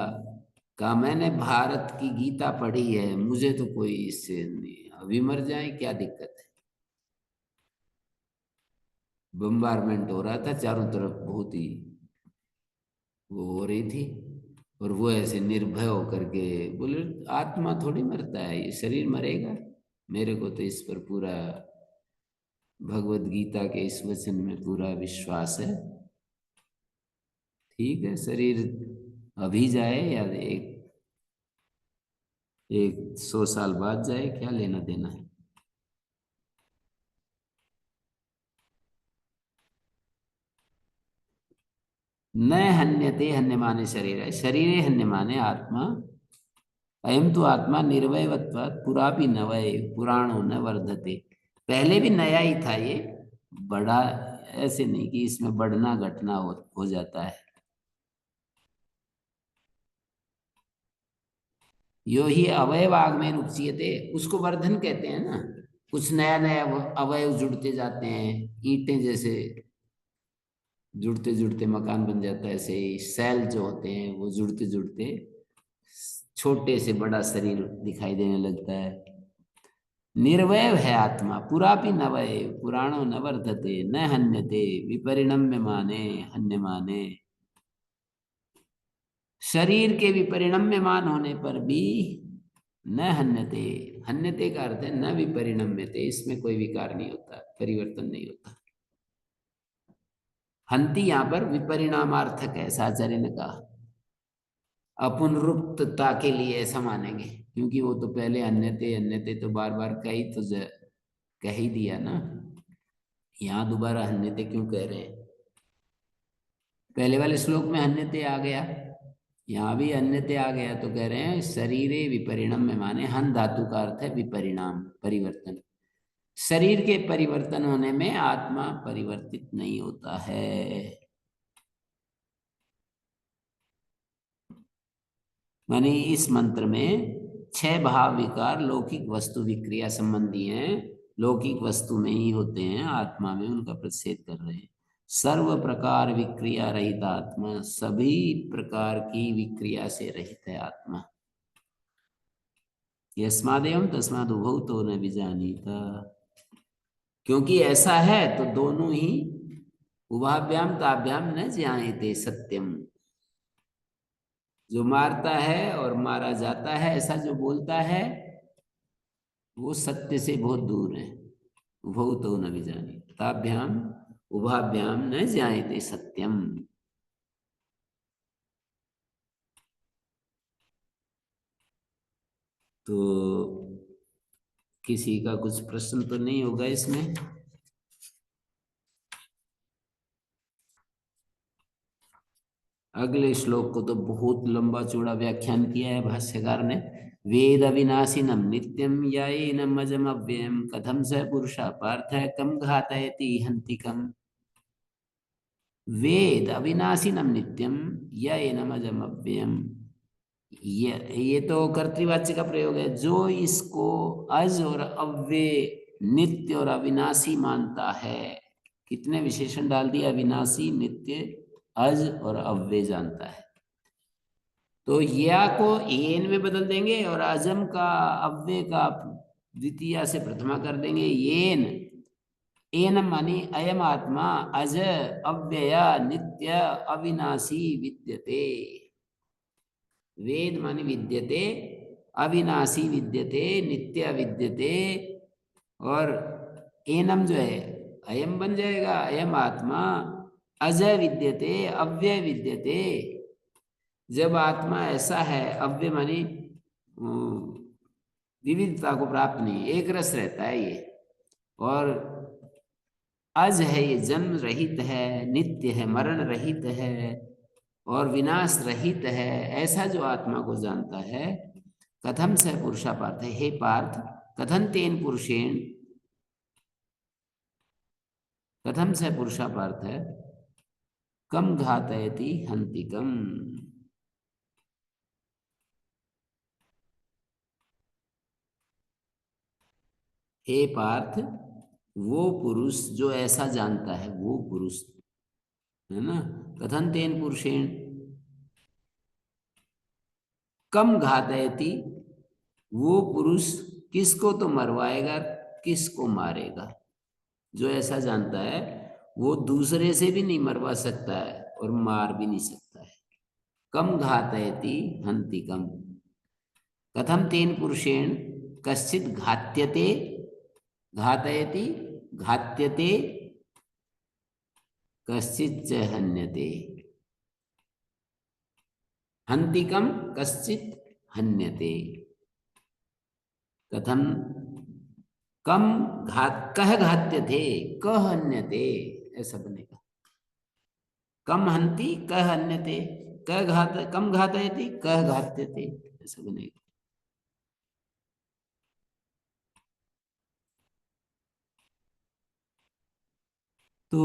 का, मैंने भारत की गीता पढ़ी है, मुझे तो कोई इससे नहीं, अभी मर जाए क्या दिक्कत है। बम्बारमेंट हो रहा था चारों तरफ, बहुत ही वो हो रही थी, और वो ऐसे निर्भय होकर के बोले आत्मा थोड़ी मरता है, ये शरीर मरेगा। मेरे को तो इस पर पूरा भगवत गीता के इस वचन में पूरा विश्वास है। ठीक है, शरीर अभी जाए या एक 100 साल बाद जाए, क्या लेना देना है। न हन्यते हन्यमाने शरीर है, शरीरे हन्यमाने आत्मा, अयम तो आत्मा निर्वयवत्वात् पुरापि नवय पुराणो न वर्धते। पहले भी नया ही था ये, बड़ा ऐसे नहीं कि इसमें बढ़ना घटना हो जाता है। यो ही अवयव आगमन उच्यते, उसको वर्धन कहते हैं ना। कुछ नया नया अवयव जुड़ते जाते हैं, ईंटें जैसे जुड़ते जुड़ते मकान बन जाता है, ऐसे ही सेल जो होते हैं वो जुड़ते जुड़ते छोटे से बड़ा शरीर दिखाई देने लगता है। निर्वय है आत्मा, पुरापि नवय पुराणो न वर्धते न हन्यते विपरिणम्य माने हन्य माने। शरीर के विपरिणम्यमान होने पर भी न हन्यते, हन्यते का अर्थ है न विपरिणम्यते, इसमें कोई विकार नहीं होता, परिवर्तन नहीं होता। हंति यहाँ पर विपरिणामार्थक है, आचार्य ने कहा अपुनरुक्तता के लिए ऐसा मानेंगे, क्योंकि वो तो पहले अन्यते अन्यते तो बार बार कह ही दिया ना। यहाँ दोबारा अन्यते क्यों कह रहे हैं? पहले वाले श्लोक में अन्यते आ गया, यहाँ भी अन्यते आ गया, तो कह रहे हैं शरीरे विपरिणम्य माने, हन धातु का अर्थ है विपरिणाम, परिवर्तन। शरीर के परिवर्तन होने में आत्मा परिवर्तित नहीं होता है। माने इस मंत्र में 6 भाव विकार लौकिक वस्तु विक्रिया संबंधी हैं, लौकिक वस्तु में ही होते हैं, आत्मा में उनका प्रतिषेध कर रहे हैं। सर्व प्रकार विक्रिया रहित आत्मा, सभी प्रकार की विक्रिया से रहित है आत्मा। यस्मादेवं तस्माद् उभौ तो न विजानीता, क्योंकि ऐसा है तो दोनों ही उभाभ्याम ताभ्याम न ज्ञायते सत्यम। जो मारता है और मारा जाता है, ऐसा जो बोलता है वो सत्य से बहुत दूर है। उभौ तो न विजानी ताभ्याम उभाभ्याम न ज्ञायते सत्यम। तो किसी का कुछ प्रश्न तो नहीं होगा इसमें? अगले श्लोक को तो बहुत लंबा चौड़ा व्याख्यान किया है भाष्यकार ने। वेद अविनाशिनम नित्यम यायेनम अजम अव्ययम कथम स पुरुषा पार्थ कम घातयति हन्तिकम। वेद अविनाशिनम नित्यम य एनम अजम अव्ययम। ये तो कर्तृवाच्य का प्रयोग है। जो इसको अज और अव्यय, नित्य और अविनाशी मानता है। कितने विशेषण डाल दिया, अविनाशी, नित्य, अज और अव्यय जानता है। तो या को एन में बदल देंगे और अजम का अव्यय का द्वितीय से प्रथमा कर देंगे, येन। एन मानी अयम आत्मा अज अव्यय नित्य अविनाशी विद्यते। वेद मानी विद्यते, अविनाशी विद्यते, नित्य विद्यते। और एनम जो है अयम बन जाएगा, अयम आत्मा अजय विद्यते अव्यय विद्यते। जब आत्मा ऐसा है, अव्यय मानी विविधता को प्राप्त नहीं, एक रस रहता है ये। और अज है, ये जन्म रहित है, नित्य है, मरण रहित है और विनाश रहित है। ऐसा जो आत्मा को जानता है, कथम स पुरुषा पार्थ, हे पार्थ, कथन तेन पुरुषेण, कथम स पुरुषा पार्थ है, कम घातयति हन्ति कम। हे पार्थ, वो पुरुष जो ऐसा जानता है, वो पुरुष है ना, कथन तेन पुरुषेण, कम घातयति, वो पुरुष किसको तो मरवाएगा, किसको मारेगा। जो ऐसा जानता है वो दूसरे से भी नहीं मरवा सकता है और मार भी नहीं सकता है। कम घातयति हन्ति कम। कथम तेन पुरुषेण कश्चित घात्यते, घातयति घात्यते, कश्चित च हन्यते। हन्ति कम कश्चित हन्यते। कथम कम घात, कह घात्य थे, कह हन्यते, ऐसा बनेगा। कम हन्ति कह हन्यते, कह घात, कम घातयति कह घात्यते, ऐसा बनेगा। तो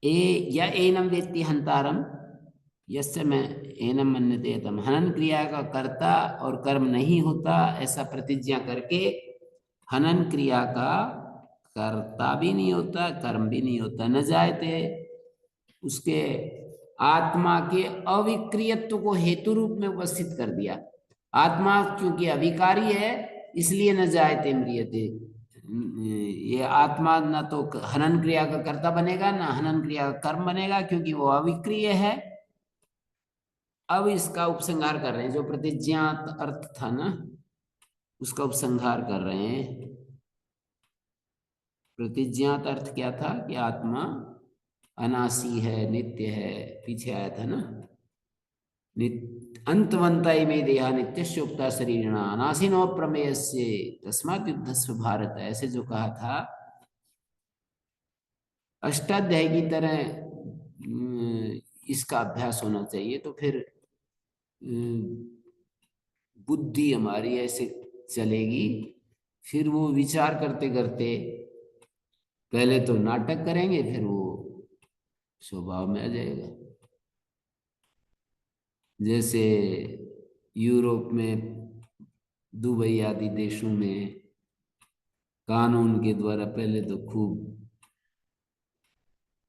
ए या एनम वेत्ति हंतारम, यस्य में एनम मन्यते तम। हनन क्रिया का कर्ता और कर्म नहीं होता, ऐसा प्रतिज्ञा करके हनन क्रिया का कर्ता भी नहीं होता, कर्म भी नहीं होता। न जायते, उसके आत्मा के अविक्रियत्व को हेतु रूप में उपस्थित कर दिया। आत्मा क्योंकि अविकारी है, इसलिए न जायते म्रियते। ये आत्मा ना तो हनन क्रिया का कर्ता बनेगा, ना हनन क्रिया का कर्म बनेगा, क्योंकि वो अविक्रिय है। अब इसका उपसंहार कर रहे हैं, जो प्रतिज्ञात अर्थ था ना, उसका उपसंहार कर रहे हैं। प्रतिज्ञात अर्थ क्या था कि आत्मा अनासी है, नित्य है, पीछे आया था ना। अंतवंता में देहा नित्यस्योक्ता शरीरिणा अनासीनो प्रमेयस्य तस्मात् युद्धस्व भारत, ऐसे जो कहा था। अष्टाध्यायी की तरह इसका अभ्यास होना चाहिए, तो फिर बुद्धि हमारी ऐसे चलेगी। फिर वो विचार करते करते पहले तो नाटक करेंगे, फिर वो स्वभाव में आ जाएगा। जैसे यूरोप में, दुबई आदि देशों में कानून के द्वारा पहले तो खूब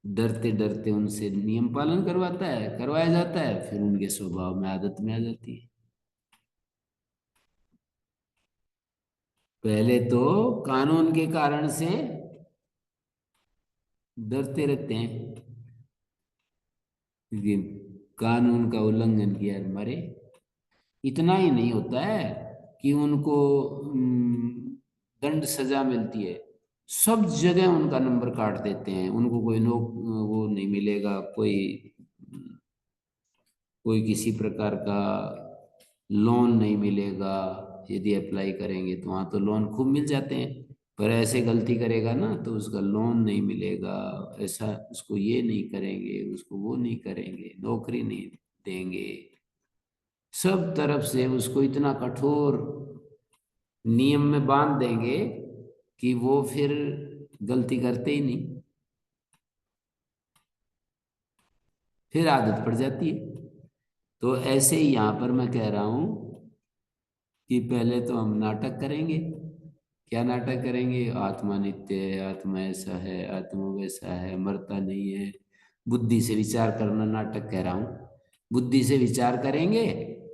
डरते डरते उनसे नियम पालन करवाया जाता है, फिर उनके स्वभाव में, आदत में आ जाती है। पहले तो कानून के कारण से डरते रहते हैं, क्योंकि कानून का उल्लंघन किया मरे। इतना ही नहीं होता है कि उनको दंड सजा मिलती है, सब जगह उनका नंबर काट देते हैं। उनको कोई वो नहीं मिलेगा, कोई कोई किसी प्रकार का लोन नहीं मिलेगा। यदि अप्लाई करेंगे तो वहाँ तो लोन खूब मिल जाते हैं, पर ऐसे गलती करेगा ना तो उसका लोन नहीं मिलेगा। ऐसा उसको ये नहीं करेंगे, उसको वो नहीं करेंगे, नौकरी नहीं देंगे। सब तरफ से उसको इतना कठोर नियम में बांध देंगे कि वो फिर गलती करते ही नहीं, फिर आदत पड़ जाती है। तो ऐसे ही यहाँ पर मैं कह रहा हूं कि पहले तो हम नाटक करेंगे। क्या नाटक करेंगे? आत्मा नित्य है, आत्मा ऐसा है, आत्मा वैसा है, मरता नहीं है। बुद्धि से विचार करना नाटक कह रहा हूं। बुद्धि से विचार करेंगे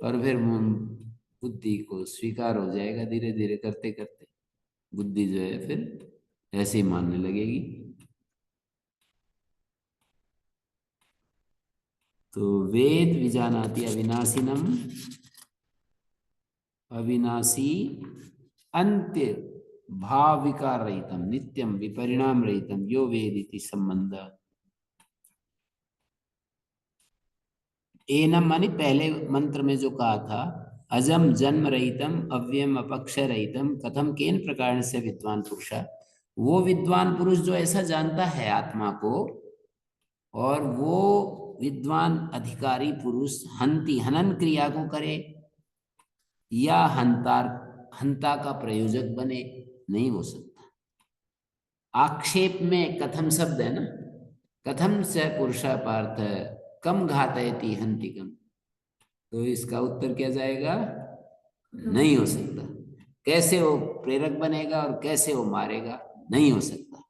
और फिर बुद्धि को स्वीकार हो जाएगा, धीरे धीरे करते करते बुद्धि जो है फिर ऐसे ही मानने लगेगी। तो वेद विजानाति अविनाशिनम, अविनाशी अंत्य भाव विकार रहितम नित्यम विपरिणाम रहितम यो वेदिति संबंध। एनम माने पहले मंत्र में जो कहा था, अजम जन्म रहितम अव्ययम अपक्षय रहितम कथम केन प्रकार से विद्वान पुरुष, वो विद्वान पुरुष जो ऐसा जानता है आत्मा को, और वो विद्वान अधिकारी पुरुष हंति हनन क्रिया को करे या हंता का प्रयोजक बने, नहीं हो सकता। आक्षेप में कथम शब्द है ना, कथम से पुरुषा पार्थ कम घातयति हंतिकम, तो इसका उत्तर क्या जाएगा? नहीं हो सकता। कैसे वो प्रेरक बनेगा और कैसे वो मारेगा? नहीं हो सकता।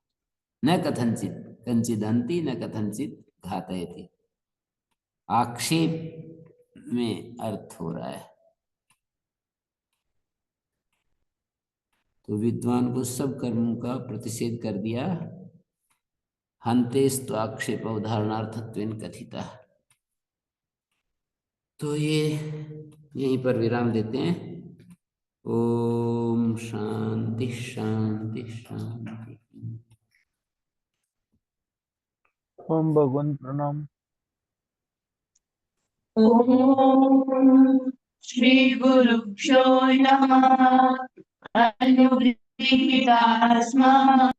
न कथनचित कंचित हंति न कथनचित घातयति, आक्षेप में अर्थ हो रहा है। तो विद्वान को सब कर्मों का प्रतिषेध कर दिया। हंतेस्तु आक्षेप उदाहरणार्थत्वेन कथिता। तो ये यहीं पर विराम देते हैं। ओम शांति शांति शांति। ओम भगवान प्रणाम। ओम श्री गुरुभ्यो नमः। अनुगृहीता स्मः।